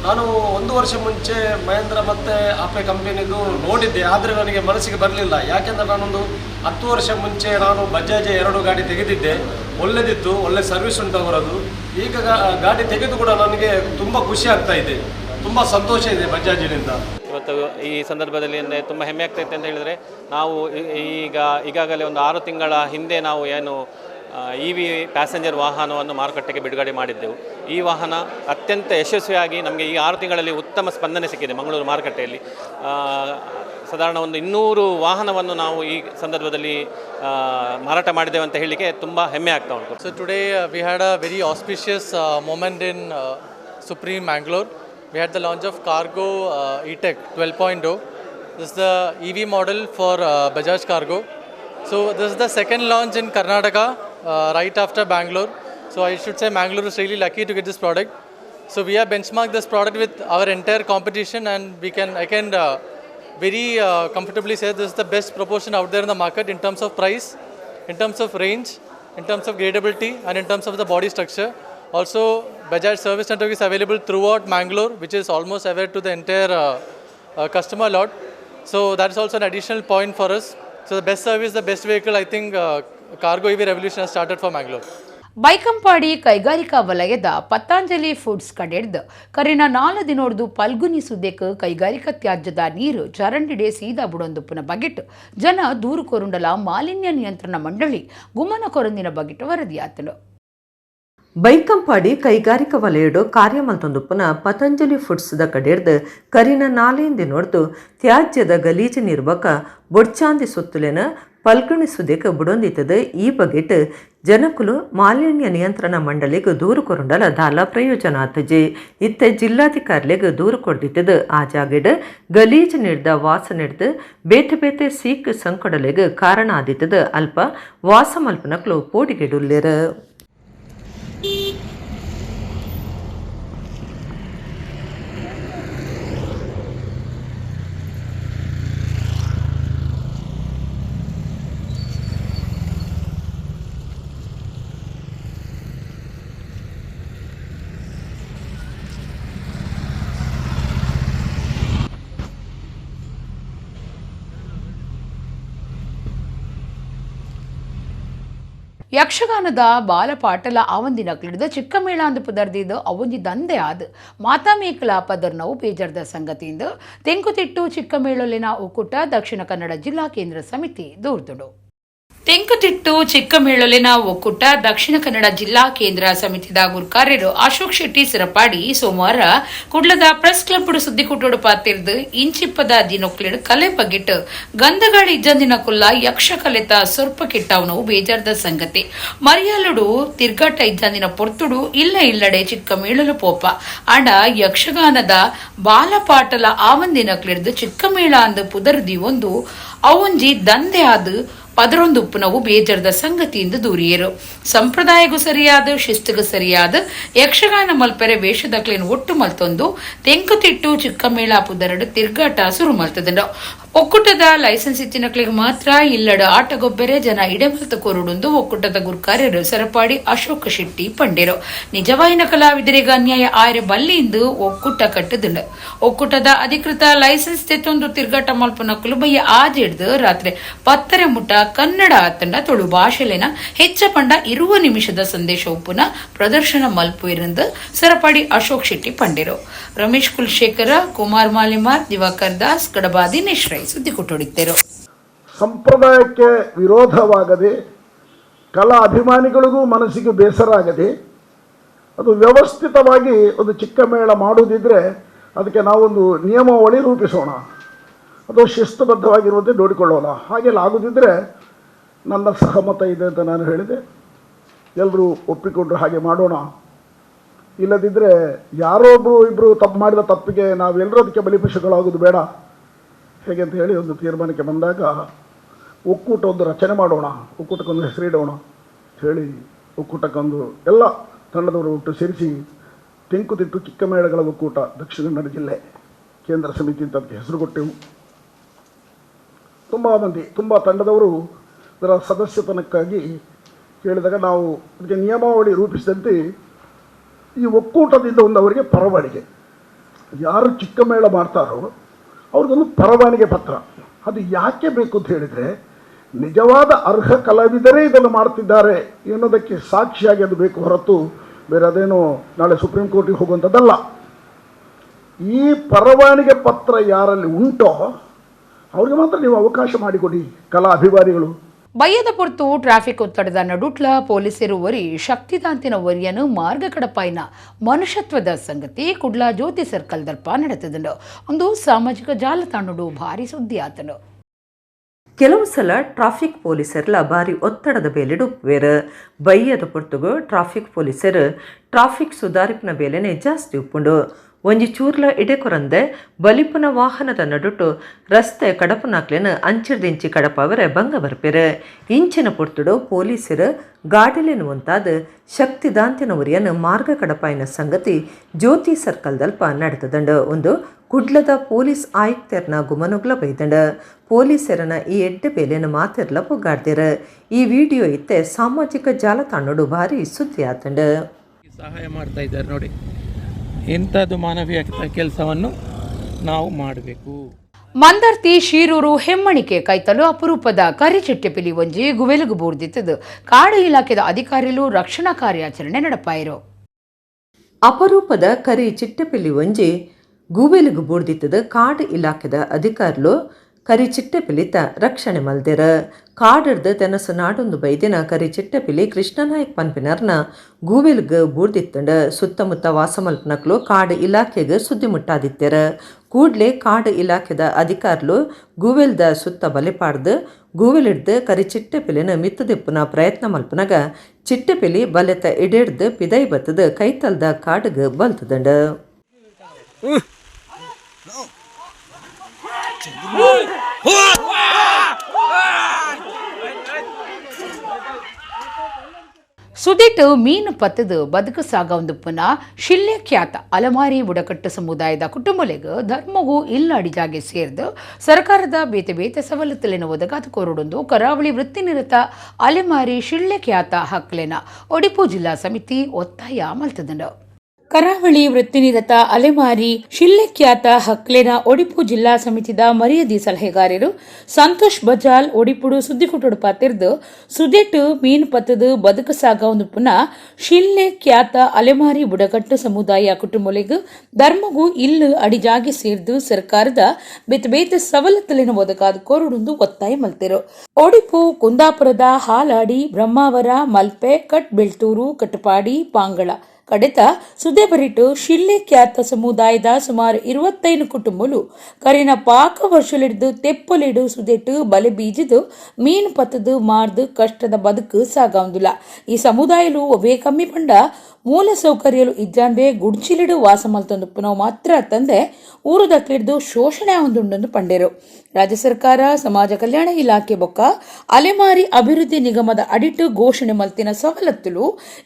ನಾನು 1 ವರ್ಷ ಮುಂಚೆ ಮಹೇಂದ್ರ ಮತ್ತು ಆಪೆ ಕಂಪನಿದು ನೋಡಿದ್ದೆ, ಆದರೆ ನನಗೆ ಮನಸ್ಸಿಗೆ ಬರಲಿಲ್ಲ. ಯಾಕೆಂದರೆ ನಾನೊಂದು 10 ವರ್ಷ ಮುಂಚೆ ನಾನು ಬಜಾಜ್ 2 ಗಾಡಿ ತೆಗೆದಿದ್ದೆ, ಒಳ್ಳೆದಿತ್ತು, ಒಳ್ಳೆ ಸರ್ವಿಸ್ ಉಂಟು ಅವರದು. ಈಗ ಗಾಡಿ ತೆಗೆದು ಕೂಡ ನನಗೆ ತುಂಬ ಖುಷಿ ಆಗ್ತಾ ಇದೆ, ತುಂಬ ಸಂತೋಷ ಇದೆ ಬಜಾಜಿನಿಂದ. ಇವತ್ತು ಈ ಸಂದರ್ಭದಲ್ಲಿ ಅಂದರೆ ತುಂಬ ಹೆಮ್ಮೆ ಆಗ್ತೈತೆ ಅಂತ ಹೇಳಿದರೆ, ನಾವು ಈಗಾಗಲೇ ಒಂದು 6 ತಿಂಗಳ ಹಿಂದೆ ನಾವು ಏನು EV ಪ್ಯಾಸೆಂಜರ್ ವಾಹನವನ್ನು ಮಾರುಕಟ್ಟೆಗೆ ಬಿಡುಗಡೆ ಮಾಡಿದ್ದೆವು. ಈ ವಾಹನ ಅತ್ಯಂತ ಯಶಸ್ವಿಯಾಗಿ ನಮಗೆ ಈ 6 ತಿಂಗಳಲ್ಲಿ ಉತ್ತಮ ಸ್ಪಂದನೆ ಸಿಕ್ಕಿದೆ ಮಂಗಳೂರು ಮಾರುಕಟ್ಟೆಯಲ್ಲಿ. ಸಾಧಾರಣ ಒಂದು 200 ವಾಹನವನ್ನು ನಾವು ಈ ಸಂದರ್ಭದಲ್ಲಿ ಮಾರಾಟ ಮಾಡಿದ್ದೇವೆ ಅಂತ ಹೇಳಲಿಕ್ಕೆ ತುಂಬ ಹೆಮ್ಮೆ ಆಗ್ತಾ ಉಂಟು. So today we had a very auspicious moment in Supreme Mangalore. We had the launch of Cargo E-Tech 12.0. This is the EV model for Bajaj Cargo. So this is the second launch in Karnataka right after Bangalore. So I should say Mangalore is really lucky to get this product. So we have benchmarked this product with our entire competition, and I can very comfortably say this is the best proportion out there in the market in terms of price, in terms of range, in terms of gradability, and in terms of the body structure. Also, Bajaj service network is available throughout Mangalore, which is almost aware to the entire customer lot. So that is also an additional point for us. So the best service, the best vehicle, I think Cargo EV revolution has started for Mangalore. Baikampady ಕೈಗಾರಿಕಾ ವಲಯದ Patanjali foods ಕಡೆಡ್ದು ಕರಿನ 4 ದಿನೋಡ್ದು ಪಲ್ಗುನಿ ಸುದ್ದೆಕ್ ಕೈಗಾರಿಕಾ ತ್ಯಾಜ್ಯದ ನೀರು ಚರಂಡಿಡೆ ಸೀದಾ ಬುಡೊಂದುಪ್ಪುನ ಬಗೆಟ್ ಜನ ದೂರು ಕೊರುಂಡಲ ಮಾಲಿನ್ಯ ನಿಯಂತ್ರಣ ಮಂಡಳಿ ಗುಮ್ಮನ ಕೊರಂದಿನ ಬಗೆಟ್ ವರದಿಯಾತನು. ಬೈಕಂಪಾಡಿ ಕೈಗಾರಿಕಾ ವಲಯಡು ಕಾರ್ಯಮಲ್ತೊಂದುಪ್ಪುನ ಪತಂಜಲಿ ಫುಡ್ಸ್ದ ಕಡೆರ್ದು ಕರಿನ 4 ದಿನೋಡ್ದು ತ್ಯಾಜ್ಯದ ಗಲೀಜು ನಿರ್ವಕ ಬೊಡ್ಚಾಂದಿ ಸುತ್ತಲಿನ ಪಲ್ಗಣಿಸುವುದಕ್ಕೆ ಬುಡೊಂದಿತ್ತದ ಈ ಬಗೆಟ್ ಜನಕುಲು ಮಾಲಿನ್ಯ ನಿಯಂತ್ರಣ ಮಂಡಳಿಗೆ ದೂರು ಕೊರುಂಡಲ ದಾಲ ಪ್ರಯೋಜನ ಆತಜೆ. ಇತ್ತ ಜಿಲ್ಲಾಧಿಕಾರಿಗಳಿಗೆ ದೂರು ಕೊಡ್ದಿತ್ತದ ಆ ಜಾಗೆಡ್ ಗಲೀಜು ನಿರ್ದ ವಾಸ ನಿರ್ದು ಬೇತೆ ಬೇತೆ ಸೀಕ್ ಸಂಕೊಡಲೆಗೆ ಕಾರಣ ಆದಿತ್ತದ ಅಲ್ಪ ವಾಸ ಮಲ್ಪನಕ್ಲು ಪೋಡಿಗೆಡುಲ್ಲೇರ. ಯಕ್ಷಗಾನದ ಬಾಲಪಾಟಲ ಆವಂದಿನ ಕ್ಲಿಡ್ದ ಚಿಕ್ಕಮೇಳ ಅಂದು ಪುದರ್ದಿದ್ದು ಅವೊಂಜಿ ದಂಧೆ ಆದ್ ಮಾತಾಮೇಕಲ ಪದರ್ನವು ಬೇಜಾರ್ದ ಸಂಗತಿಯಿಂದ ತೆಂಕುತಿಟ್ಟು ಚಿಕ್ಕಮೇಳೊಲಿನ ಒಕ್ಕೂಟ ದಕ್ಷಿಣ ಕನ್ನಡ ಜಿಲ್ಲಾ ಕೇಂದ್ರ ಸಮಿತಿ ದೂರ್ದುಡು. ತೆಂಕುತಿಟ್ಟು ಚಿಕ್ಕಮೇಳೊಲಿನ ಒಕ್ಕೂಟ ದಕ್ಷಿಣ ಕನ್ನಡ ಜಿಲ್ಲಾ ಕೇಂದ್ರ ಸಮಿತಿದ ಗುರ್ಕಾರ್ಯರು ಅಶೋಕ್ ಶೆಟ್ಟಿ ಸಿರಪಾಡಿ ಸೋಮವಾರ ಕುಡ್ಲದ ಪ್ರೆಸ್ ಕ್ಲಬ್ ಸುದ್ದಿಕುಟ್ಟೋಡು ಪಾತಿರ್ದು ಇಂಚಿಪ್ಪದ ದಿನೊಕ್ಲಿಡ್ ಕಲೆ ಬಗೆಟ್ ಗಂಧಗಾಳಿ ಇಜ್ಜಂದಿನ ಕುಲ್ಲ ಯಕ್ಷ ಕಲೆತ ಸೊರ್ಪ ಕೆಟ್ಟವನವು ಬೇಜಾರ್ದ ಸಂಗತಿ ಮರಿಯಾಲುಡು ತಿರ್ಗಾಟ ಇಜ್ಜಂದಿನ ಪೊರ್ತುಡು ಇಲ್ಲಡೆ ಚಿಕ್ಕಮೇಳಲು ಪೋಪ ಅಂಡ ಯಕ್ಷಗಾನದ ಬಾಲಪಾಟಲ ಆವಂದಿನ ಕ್ಲಿಡ್ದು ಚಿಕ್ಕಮೇಳ ಅಂದು ಪುದರ್ದಿ ಒಂದು ಅವೊಂಜಿ ದಂಧೆ ಆದ್ ಪದರೊಂದುಪ್ಪುನವು ಬೇಜಾರ್ದ ಸಂಗತಿಯಿಂದ ದೂರಿಯರು. ಸಂಪ್ರದಾಯಗೂ ಸರಿಯಾದ ಶಿಸ್ತುಗೂ ಸರಿಯಾದ ಯಕ್ಷಗಾನ ಮಲ್ಪೆರೆ ವೇಷದಕ್ಲೇನು ಒಟ್ಟು ಮಲ್ತೊಂದು ತೆಂಕುತಿಟ್ಟು ಚಿಕ್ಕಮೇಳ ಪುದರಡು ತಿರ್ಗಾಟ ಶುರು ಮಲ್ತದಂಡ ಒಕ್ಕೂಟದ ಲೈಸೆನ್ಸ್ ಇತ್ತಿನಕ್ಲಿಗೆ ಮಾತ್ರ ಇಲ್ಲಡ ಆಟಗೊಬ್ಬರೆ ಜನ ಇಡೆಮಲ್ತ ಕೋರುಡುಂದು ಒಕ್ಕೂಟದ ಗುರ್ಕಾರ್ಯರು ಸರಪಾಡಿ ಅಶೋಕ ಶೆಟ್ಟಿ ಪಂಡೇರು ನಿಜವಾಯಿನ ಕಲಾವಿದರಿಗೆ ಅನ್ಯಾಯ ಆಯ್ರೆ ಬಲ್ಲಿಂದು ಒಕ್ಕೂಟ ಕಟ್ಟದುಂಡು ಒಕ್ಕೂಟದ ಅಧಿಕೃತ ಲೈಸೆನ್ಸ್ ತೆತ್ತೊಂದು ತಿರ್ಗಾಟ ಮಲ್ಪನ ಕುಲುಬಯ್ಯ ಆಜಿಡ್ದು ರಾತ್ರಿ 10 ಮುಟ ಕನ್ನಡ ತಂಡ ತುಳು ಭಾಷೆಲಿನ ಹೆಚ್ಚ ಪಂಡ 20 ನಿಮಿಷದ ಸಂದೇಶ ಉಪ್ಪುನ ಪ್ರದರ್ಶನ ಮಲ್ಪು ಇರಂದು ಸರಪಾಡಿ ಅಶೋಕ್ ಶೆಟ್ಟಿ ಪಂಡೇರು ರಮೇಶ್ ಕುಲಶೇಖರ ಕುಮಾರ್ ಮಾಲಿಮಾರ್ ದಿವಾಕರ್ ದಾಸ್ ಕಡಬ ದಿನೇಶ್ ರೈ ಸುದ್ದಿ ಕೊಟ್ಟೊಡಿದ್ದರು. ಸಂಪ್ರದಾಯಕ್ಕೆ ವಿರೋಧವಾಗದೆ ಕಲಾ ಅಭಿಮಾನಿಗಳಿಗೂ ಮನಸ್ಸಿಗೆ ಬೇಸರ ಆಗದೆ ಅದು ವ್ಯವಸ್ಥಿತವಾಗಿ ಒಂದು ಚಿಕ್ಕ ಮೇಳ ಮಾಡುವುದಿದ್ರೆ ಅದಕ್ಕೆ ನಾವೊಂದು ನಿಯಮಾವಳಿ ರೂಪಿಸೋಣ, ಅದು ಶಿಸ್ತುಬದ್ಧವಾಗಿರುವಂತೆ ನೋಡಿಕೊಳ್ಳೋಣ. ಹಾಗೆಲ್ಲ ಆಗೋದಿದ್ದರೆ ನನ್ನ ಸಹಮತ ಇದೆ ಅಂತ ನಾನು ಹೇಳಿದೆ. ಎಲ್ಲರೂ ಒಪ್ಪಿಕೊಂಡ್ರು ಹಾಗೆ ಮಾಡೋಣ. ಇಲ್ಲದಿದ್ದರೆ ಯಾರೋ ಇಬ್ಬರು ತಪ್ಪು ಮಾಡಿದ ತಪ್ಪಿಗೆ ನಾವೆಲ್ಲರೂ ಅದಕ್ಕೆ ಬಲಿಪಶುಗಳಾಗೋದು ಬೇಡ ಹೇಗೆ ಅಂತ ಹೇಳಿ ಒಂದು ತೀರ್ಮಾನಕ್ಕೆ ಬಂದಾಗ ಒಕ್ಕೂಟ ಒಂದು ರಚನೆ ಮಾಡೋಣ, ಒಕ್ಕೂಟಕ್ಕೊಂದು ಹೆಸರಿಡೋಣ ಹೇಳಿ ಒಕ್ಕೂಟಕ್ಕೊಂದು ಎಲ್ಲ ತಂಡದವರು ಒಟ್ಟು ಸೇರಿಸಿ ತೆಂಕುತಿಟ್ಟು ಚಿಕ್ಕ ಮೇಳಗಳ ಒಕ್ಕೂಟ ದಕ್ಷಿಣ ಕನ್ನಡ ಜಿಲ್ಲೆ ಕೇಂದ್ರ ಸಮಿತಿ ಅಂತ ಅದಕ್ಕೆ ಹೆಸರು ಕೊಟ್ಟೆವು. ತುಂಬ ತಂಡದವರು ಅದರ ಸದಸ್ಯತನಕ್ಕಾಗಿ ಕೇಳಿದಾಗ ನಾವು ಅದಕ್ಕೆ ನಿಯಮಾವಳಿ ರೂಪಿಸಿದಂತೆ ಈ ಒಕ್ಕೂಟದಿಂದ ಒಂದು ಅವರಿಗೆ ಪರವಾನಿಗೆ, ಯಾರು ಚಿಕ್ಕ ಮೇಳ ಮಾಡ್ತಾರೋ ಅವ್ರಿಗೊಂದು ಪರವಾನಿಗೆ ಪತ್ರ. ಅದು ಯಾಕೆ ಬೇಕು ಅಂತ ಹೇಳಿದರೆ ನಿಜವಾದ ಅರ್ಹ ಕಲಾವಿದರೇ ಇದನ್ನು ಮಾಡ್ತಿದ್ದಾರೆ ಎನ್ನುವುದಕ್ಕೆ ಸಾಕ್ಷಿಯಾಗಿ ಅದು ಬೇಕು ಹೊರತು ಬೇರೆ ಅದೇನೋ ನಾಳೆ ಸುಪ್ರೀಂ ಕೋರ್ಟಿಗೆ ಹೋಗುವಂಥದ್ದಲ್ಲ. ಈ ಪರವಾನಿಗೆ ಪತ್ರ ಯಾರಲ್ಲಿ ಉಂಟೋ ಅವ್ರಿಗೆ ಮಾತ್ರ ನೀವು ಅವಕಾಶ ಮಾಡಿಕೊಡಿ ಕಲಾ ಅಭಿಮಾನಿಗಳು. ಬಯ್ಯದ ಪೊರ್ತು ಟ್ರಾಫಿಕ್ ಒತ್ತಡದ ನಡುಟ್ಲ ಪೊಲೀಸರು ವರಿ ಶಕ್ತಿದಾಂತಿನ ವರಿಯನ್ನು ಮಾರ್ಗ ಕಡಪಾಯಿನ ಮನುಷ್ಯತ್ವದ ಸಂಗತಿ ಕುಡ್ಲ ಜ್ಯೋತಿ ಸರ್ಕಲ್ ದಲ್ಪ ನಡೆತದಂಡು ಒಂದು ಸಾಮಾಜಿಕ ಜಾಲತಾಣಡು ಭಾರಿ ಸುದ್ದಿ ಆತನು. ಕೆಲವು ಸಲ ಟ್ರಾಫಿಕ್ ಪೊಲೀಸರ್ಲ ಭಾರಿ ಒತ್ತಡದ ಬೇಲೆಡುಪ್ಪುವೇರು. ಬಯ್ಯದ ಪೊರ್ತುಗು ಟ್ರಾಫಿಕ್ ಪೊಲೀಸರು ಟ್ರಾಫಿಕ್ ಸುಧಾರಿಪಿನ ಬೇಲೆನೆ ಜಾಸ್ತಿ ಉಪ್ಪುಂಡು. ಒಂಜಿ ಚೂರ್ಲ ಇಡೆಕೊರಂದೆ ಬಲಿಪುನ ವಾಹನದ ನಡುಟು ರಸ್ತೆ ಕಡಪನಾಕ್ಲೆನ ಅಂಚಿರ್ದಿಂಚಿ ಕಡಪವರೆ ಭಂಗ ಬರ್ಪೆರು. ಇಂಚಿನ ಪೊರ್ತುಡು ಪೊಲೀಸರು ಗಾಡಿಲೆನು ಒಂತಾದ ಶಕ್ತಿದಾಂತಿನ ಉರಿಯನ್ನು ಮಾರ್ಗ ಕಡಪಾಯಿನ ಸಂಗತಿ ಜ್ಯೋತಿ ಸರ್ಕಲ್ ದಲ್ಪ ನಡೆತದಂಡು ಒಂದು ಕುಡ್ಲದ ಪೊಲೀಸ್ ಆಯುಕ್ತರ್ನ ಗುಮನುಗ್ಲ ಬೈದಂಡ ಪೊಲೀಸರನ ಈ ಎಡ್ಡೆ ಬೇಲೆನ ಮಾತಿರ್ಲ ಪುಗಾಡ್ದಿರ. ಈ ವಿಡಿಯೋ ಇತ್ತೆ ಸಾಮಾಜಿಕ ಜಾಲತಾಣಡು ಭಾರಿ ಸುದ್ದಿ ಆತಂಡ. ಸಹಾಯ ಮಾಡ್ತಾ ಇದ್ದಾರೆ ನೋಡಿ, ಇಂಥದ್ದು ಮಾನವೀಯ ಕೆಲಸವನ್ನು ನಾವು ಮಾಡಬೇಕು. ಮಂದರ್ತಿ ಶೀರೂರು ಹೆಮ್ಮಣಿಕೆ ಕೈತಲು ಅಪರೂಪದ ಕರಿಚಿಟ್ಟೆಪಿಲಿ ಒಂಜಿ ಗುವೆಲುಗು ಬೂರ್ದಿತ್ತದು ಕಾಡು ಇಲಾಖೆದ ಅಧಿಕಾರಿಗಳು ರಕ್ಷಣಾ ಕಾರ್ಯಾಚರಣೆ ನಡಪಾಯಿರು. ಅಪರೂಪದ ಕರಿ ಚಿಟ್ಟೆಪಿಲಿ ಒಂಜಿ ಗೂವೆಲುಗು ಬೂರ್ದಿತ್ತದ ಕಾಡು ಇಲಾಖೆದ ಅಧಿಕಾರಿಗಳು ಕರಿ ಚಿಟ್ಟೆಪಿಲಿತ ರಕ್ಷಣೆ ಮಲ್ದೆರ. ಕಾಡರ್ದು ತೆನಸು ನಾಡೊಂದು ಬೈದಿನ ಕರಿ ಚಿಟ್ಟೆಪಿಲಿ ಕೃಷ್ಣನಾಯಕ್ ಪನ್ಪಿನರ್ನ ಗೂವೆಲ್ಗೆ ಬೂರ್ದಿತ್ತಂಡ ಸುತ್ತಮುತ್ತ ವಾಸ ಮಲ್ಪನಕ್ಲು ಕಾಡು ಇಲಾಖೆಗೆ ಸುದ್ದಿ ಮುಟ್ಟಾದಿತ್ತೆರ. ಕೂಡ್ಲೆ ಕಾಡು ಇಲಾಖೆದ ಅಧಿಕಾರಿಗಳು ಗೂವೆಲ್ದ ಸುತ್ತ ಬಲೆಪಾಡ್ದು ಗೂವೆಲಿಡ್ದು ಕರಿ ಚಿಟ್ಟೆಪಿಲಿನ ಮಿತ್ತದೆಪ್ಪುನ ಪ್ರಯತ್ನ ಮಲ್ಪನಾಗ ಚಿಟ್ಟೆಪಿಲಿ ಬಲೆತ ಇಡೆಡ್ದು ಪಿದೈ ಬತ್ತದ ಕೈತಲ್ದ ಕಾಡಿಗೆ ಬಲ್ತದಂಡ. ಸುದಿಟ್ಟು ಮೀನು ಪತ್ತದು ಬದುಕು ಸಾಗವಂದುಪ್ಪನ ಶಿಲ್ಲೆ ಖ್ಯಾತ ಅಲಮಾರಿ ಬುಡಕಟ್ಟು ಸಮುದಾಯದ ಕುಟುಂಬಲೆಗೆ ಧರ್ಮಗೂ ಇಲ್ಲ ಅಡಿಜಾಗೆ ಸೇರಿದು ಸರ್ಕಾರದ ಬೇತೆ ಬೇತೆ ಸವಲತ್ತುಲೆನ ಒದಗಾದ ಕೋರುಡೊಂದು ಕರಾವಳಿ ವೃತ್ತಿನಿರತ ಅಲೆಮಾರಿ ಶಿಳ್ಳೆ ಖ್ಯಾತ ಹಕ್ಲೆನ ಒಡಿಪು ಜಿಲ್ಲಾ ಸಮಿತಿ ಒತ್ತಾಯ ಮಲ್ತದಂಡ. ಕರಾವಳಿ ವೃತ್ತಿನಿರತ ಅಲೆಮಾರಿ ಶಿಲ್ಲೆಖ್ಯಾತ ಹಕ್ಲೆನ ಒಡಿಪು ಜಿಲ್ಲಾ ಸಮಿತಿದ ಮರ್ಯಾದಿ ಸಲಹೆಗಾರರು ಸಂತೋಷ್ ಬಜಾಲ್ ಒಡಿಪುಡು ಸುದ್ದಿಕೊಟ್ಟೊಡು ಪಾತಿರ್ದು ಸುದೆಟ್ಟು ಮೀನು ಪತ್ತದು ಬದುಕು ಸಾಗವಂದುಪ್ಪುನ ಶಿಲ್ಲೆ ಖ್ಯಾತ ಅಲೆಮಾರಿ ಬುಡಕಟ್ಟು ಸಮುದಾಯ ಕುಟುಂಬಲಿಗೂ ಧರ್ಮಗೂ ಇಲ್ಲು ಅಡಿಜಾಗಿ ಸೇರ್ದು ಸರ್ಕಾರದ ಬೇತೆ ಬೇತೆ ಸವಲತ್ತುಲಿನ ಒದಗಾದ ಕೋರುಡೊಂದು ಒತ್ತಾಯ ಮಲ್ತಿರು. ಒಡಿಪು ಕುಂದಾಪುರದ ಹಾಲಾಡಿ ಬ್ರಹ್ಮಾವರ ಮಲ್ಪೆ ಕಟ್ ಬೆಳ್ತೂರು ಕಟಪಾಡಿ ಪಾಂಗಳ ಕಡೆತ ಸುದೆಬರಿಟ್ಟು ಶಿಲ್ಲೆ ಖ್ಯಾತ ಸಮುದಾಯದ ಸುಮಾರು 25 ಕುಟುಂಬಲು ಕರಿನ ಪಾಕ ವರ್ಷಲಿಡ್ದು ತೆಪ್ಪಲಿಡು ಸುದೆಟ್ಟು ಬಲೆ ಬೀಜದು ಮೀನು ಪತ್ತದು ಮಾರ್ದು ಕಷ್ಟದ ಬದುಕು ಸಾಗವಂದಿಲ್ಲ. ಈ ಸಮುದಾಯಲು ಒವೇ ಕಮ್ಮಿ ಪಂಡ ಮೂಲ ಸೌಕರ್ಯಲು ಇಜ್ಜಂದೆ ಗುಡ್ಚಿಲಿಡು ವಾಸ ಮಲ್ತೊಂದುಪ್ಪನವು ಮಾತ್ರ ತಂದೆ ಊರು ದಕ್ಲಿಡ್ದು ಶೋಷಣೆ ಆವೊಂದುಂಡೊಂದು ಪಂಡೇರು. ರಾಜ್ಯ ಸರ್ಕಾರ ಸಮಾಜ ಕಲ್ಯಾಣ ಇಲಾಖೆ ಬೊಕ್ಕ ಅಲೆಮಾರಿ ಅಭಿವೃದ್ಧಿ ನಿಗಮದ ಅಡಿಟ್ಟು ಘೋಷಣೆ ಮಲ್ತಿನ ಸವಲತ್ತುಲು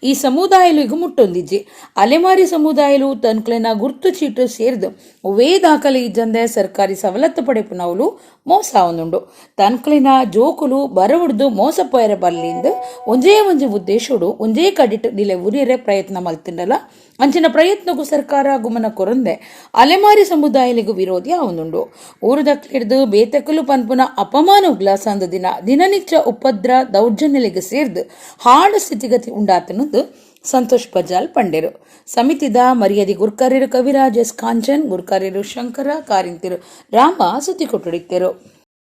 ಈ ಸಮುದಾಯಲಿಗೂ ಮುಟ್ಟೊಂದಿಜ್ಜಿ. ಅಲೆಮಾರಿ ಸಮುದಾಯಲು ತನ್ಕ್ಲೆನ ಗುರ್ತು ಚೀಟು ಸೇರಿದು ಒವೇ ದಾಖಲೆ ಇಜ್ಜಂದೆ ಸರ್ಕಾರಿ ಸವಲತ್ತು ಪಡೆಪುನವಲು ಮೋಸ ಒಂದುಂಡು ತನ್ಕಲಿನ ಜೋಕುಲು ಬರವುಡ್ದು ಮೋಸ ಪೋಯರೆ ಬರ್ಲಿಂದ ಒಂಜೇ ಉದ್ದೇಶಡು ಒಂಜೇ ಕಡಿಟ್ ದಿಲೆ ಉರಿಯರೆ ಪ್ರಯತ್ನ ಮಲ್ತಿಂಡಲ ಅಂಚಿನ ಪ್ರಯತ್ನಗೂ ಸರ್ಕಾರ ಗುಮನ ಕೊರಂದೆ ಅಲೆಮಾರಿ ಸಮುದಾಯಲಿಗೂ ವಿರೋಧಿ ಆವೊಂದುಂಡು ಊರುದಕ್ಲಿಡ್ದು ಬೇತಕಲು ಪನ್ಪುನ ಅಪಮಾನ ಉಗ್ಲಾಸಂದ ದಿನನಿತ್ಯ ಉಪದ್ರ ದೌರ್ಜನ್ಯಲಿಗೆ ಸೇರ್ದು ಹಾಡು ಸ್ಥಿತಿಗತಿ ಉಂಡಾತನದ್ದು ಸಂತೋಷ್ ಬಜಾಲ್ ಪಂಡೆರು ಸಮಿತಿದ ಮರ್ಯಾದಿ ಗುರ್ಕಾರ್ಯರು ಕವಿರಾಜ್ ಎಸ್ ಕಾಂಚನ್ ಗುರ್ಕಾರ್ಯರು ಶಂಕರ ಕಾರಿಂತಿರು ರಾಮ ಸುದ್ದಿ ಕೊಟ್ಟುಡಿತ್ತರು.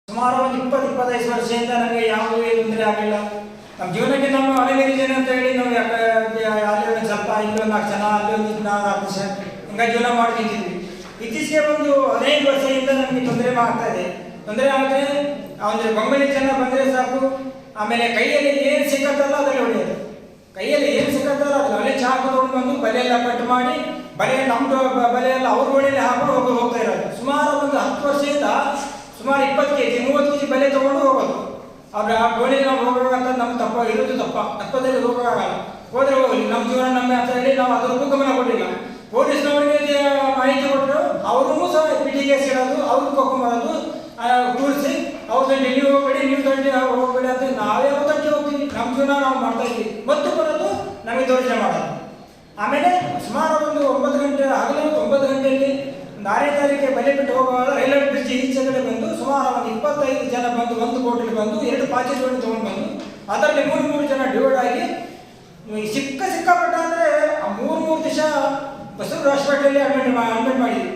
ಸುಮಾರು ಒಂದು 20-25 ವರ್ಷದಿಂದ ನನಗೆ ಯಾವುದೇ ತೊಂದರೆ ಆಗಿಲ್ಲ. ನಮ್ಮ ಜೀವನಕ್ಕೆ ನಮ್ಮ ಅಲೆಮೇರಿ ಜನ ಅಂತ ಹೇಳಿ ನಾವು ಅಲ್ಲಿ ಒಂದು ಸ್ವಲ್ಪ ಇಲ್ಲಿ ಒಂದು 4 ಜನ ಅಲ್ಲಿ ಒಂದು 4 ಜನ ಹಿಂಗೆ ಜೀವನ ಮಾಡ್ತಿದ್ವಿ. ಇತ್ತೀಚೆಗೆ ಒಂದು 15 ವರ್ಷದಿಂದ ನಮಗೆ ತೊಂದರೆ ಆಗ್ತಾ ಇದೆ. ತೊಂದರೆ ಆದರೆ ಒಂದು ಬೊಂಬೆ ಜನ ಬಂದರೆ ಸಾಕು, ಆಮೇಲೆ ಕೈಯಲ್ಲಿ ಏನು ಸಿಕ್ಕತ್ತಲ್ಲ ಅದರಲ್ಲಿ ಹೊಡೆಯೋದು. ಕೈಯಲ್ಲಿ ಏನು ಸಿಕ್ಕತ್ತಲ್ಲ ಅದು ಅಲ್ಲೇ ಚಾಕು ತೊಗೊಂಡು ಬಂದು ಬಲೆಯೆಲ್ಲ ಕಟ್ ಮಾಡಿ ಬಲೆ ನಮ್ಮದು ಬಲೆಯೆಲ್ಲ ಅವ್ರ ಗೋಡೆಯಲ್ಲಿ ಹಾಕೊಂಡು ಹೋಗ್ತಾ ಇರೋದು. ಸುಮಾರು ಒಂದು 10 ವರ್ಷದಿಂದ ಸುಮಾರು 20 kg 30 kg ಬಲೆ ತೊಗೊಂಡು ಹೋಗೋದು. ಅವ್ರು ಆ ಗೋಡೆಗೆ ನಾವು ಹೋಗೋಕ್ಕಂತ ನಮ್ಮ ತಪ್ಪ ಇರೋದು ತಪ್ಪದಲ್ಲಿ ಹೋಗೋಕ್ಕಾಗಲ್ಲ. ಹೋದ್ರೆ ಹೋಗಲಿ, ನಮ್ಮ ಜೀವನ ನಮ್ಮ ಅಂತ ಹೇಳಿ ನಾವು ಅದಕ್ಕೂ ಗಮನ ಕೊಡಲಿಲ್ಲ. ಪೊಲೀಸ್ನವರಿಗೆ ಮಾಹಿತಿ ಕೊಟ್ಟರು, ಅವ್ರಿಗೂ ಸಹ ಪಿಟಿಗೆ ಸೇರೋದು, ಅವ್ರಿಗೆ ಕರ್ಕೊಂಬರೋದು, ಕೂರಿಸಿ ಅವ್ರದ್ದು ನೀವು ಹೋಗ್ಬೇಡಿ, ನೀವು ತಂಡಿ ಹೋಗ್ಬೇಡಿ ಅಂತ ನಾವೇ ತಂಡಿ ಹೋಗ್ತೀವಿ. ನಮ್ಮ ಜೀವನ ನಾವು ಮಾಡ್ತಾ ಇದ್ದೀವಿ. ಮತ್ತು ಬರೋದು ನಮಗೆ ದೌರ್ಜನ್ಯ ಮಾಡೋದು. ಆಮೇಲೆ ಸುಮಾರು ಒಂದು 9 ಗಂಟೆ ಆಗಲೇ 9 ಗಂಟೆಯಲ್ಲಿ 6ನೇ ತಾರೀಕಿಗೆ ಬಲೆ ಬಿಟ್ಟು ಹೋಗುವಾಗ ರೈಲ್ವೆ ಬ್ರಿಡ್ಜ್ ಈಚೆ ಕಡೆ ಬಂದು ಸುಮಾರು ಒಂದು 25 ಜನ ಬಂದು ಒಂದು ಬೋಟಲ್ಲಿ ಬಂದು 2 ಪಾಚೆಗಳನ್ನು ತೊಗೊಂಡು ಬಂದು ಅದರಲ್ಲಿ 3 ಜನ ಡಿವೈಡ್ ಆಗಿ ಸಿಕ್ಕಾಪಟ್ಟ ಅಂದರೆ 3 ದಿವಸ ಬಸವರಾಜ ಹಾಸ್ಪಿಟಲಲ್ಲಿ ಅಡ್ಮಿಟ್ ಮಾಡಿದ್ವಿ.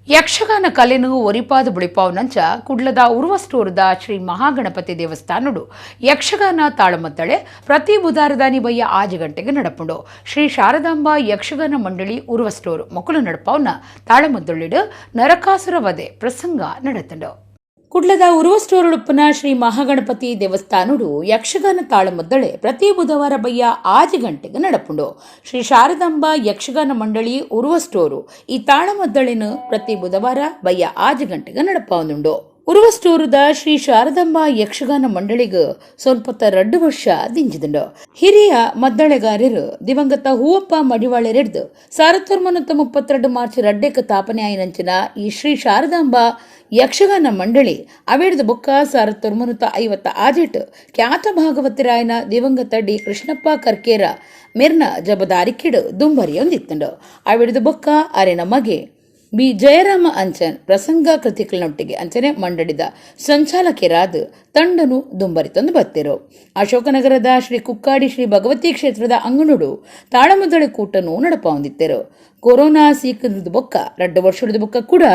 ಯಕ್ಷಗಾನ ಕಲೆನು ಒರಿಪಾದ ಬುಳಿಪಾವ್ನಂಚ ಕುಡ್ಲದ ಉರ್ವಸ್ಟೂರದ ಶ್ರೀ ಮಹಾಗಣಪತಿ ದೇವಸ್ಥಾನಡು ಯಕ್ಷಗಾನ ತಾಳಮದ್ದಳೆ ಪ್ರತಿ ಬುಧಾರದಾನಿ ಬಯ್ಯ 5 ಗಂಟೆಗೆ ನಡಪುಂಡು. ಶ್ರೀ ಶಾರದಾಂಬಾ ಯಕ್ಷಗಾನ ಮಂಡಳಿ ಉರ್ವಸ್ಟೂರು ಮೊಕಲು ನಡಪವ್ನ ತಾಳಮದ್ದಳಿಡು ನರಕಾಸುರ ವಧೆ ಪ್ರಸಂಗ ನಡೆತಂಡು. ಕುಡ್ಲದ ಉರುವಸ್ಟೋರುಡುಪ್ಪನ ಶ್ರೀ ಮಹಾಗಣಪತಿ ದೇವಸ್ಥಾನಡು ಯಕ್ಷಗಾನ ತಾಳಮದ್ದಳೆ ಪ್ರತಿ ಬುಧವಾರ ಬಯ್ಯ 5 ಗಂಟೆಗೆ ನಡಪುಂಡು. ಶ್ರೀ ಶಾರದಾಂಬಾ ಯಕ್ಷಗಾನ ಮಂಡಳಿ ಉರುವಸ್ಟೋರು ಈ ತಾಳಮದ್ದಳೆನು ಪ್ರತಿ ಬುಧವಾರ ಬಯ್ಯ 5 ಗಂಟೆಗೆ ನಡಪಾವುದುಂಡು. ಉರುವಸ್ಟೂರುದ ಶ್ರೀ ಶಾರದಾಂಬಾ ಯಕ್ಷಗಾನ ಮಂಡಳಿಗೆ ಸ್ವಲ್ಪ 2 ವರ್ಷ ದಿಂಜಿದುಂಡು. ಹಿರಿಯ ಮದ್ದಳೆಗಾರರು ದಿವಂಗತ ಹೂವಪ್ಪ ಮಡಿವಾಳೆರೆಡ್ದು 1932 ಮಾರ್ಚ್ 2ಕ್ಕೆ ತಾಪನೆ ಆಯಿನಂಚಿನ ಈ ಶ್ರೀ ಶಾರದಾಂಬಾ ಯಕ್ಷಗಾನ ಮಂಡಳಿ ಅವೇಡ್ದ ಬೊಕ್ಕ 1950 ಖ್ಯಾತ ಭಾಗವತರಾಯನ ದಿವಂಗತ ಡಿ ಕೃಷ್ಣಪ್ಪ ಕರ್ಕೇರ ಮೆರ್ನ ಜಬದಾರಿಕಿಡು ದುಂಬರಿಯೊಂದಿತ್ತಂಡು. ಅವೇಡ್ದ ಬೊಕ್ಕ ಅರೆನ ಮಗೆ ಬಿ ಜಯರಾಮ ಅಂಚನ್ ಪ್ರಸಂಗ ಕೃತಿಗಳನ್ನೊಟ್ಟಿಗೆ ಅಂಚನೆ ಮಂಡಳಿದ ಸಂಚಾಲಕರಾದ ತಂಡನು ದುಂಬರಿತಂದು ಬತ್ತಿರು. ಅಶೋಕನಗರದ ಶ್ರೀ ಕುಕ್ಕಾಡಿ ಶ್ರೀ ಭಗವತಿ ಕ್ಷೇತ್ರದ ಅಂಗನುಡು ತಾಳಮದ್ದಳೆ ಕೂಟನು ನಡಪ ಹೊಂದಿತ್ತರು. ಕೊರೋನಾ ಸೀಕದ ಬೊಕ್ಕ 2 ವರ್ಷದ ಬೊಕ್ಕ ಕೂಡ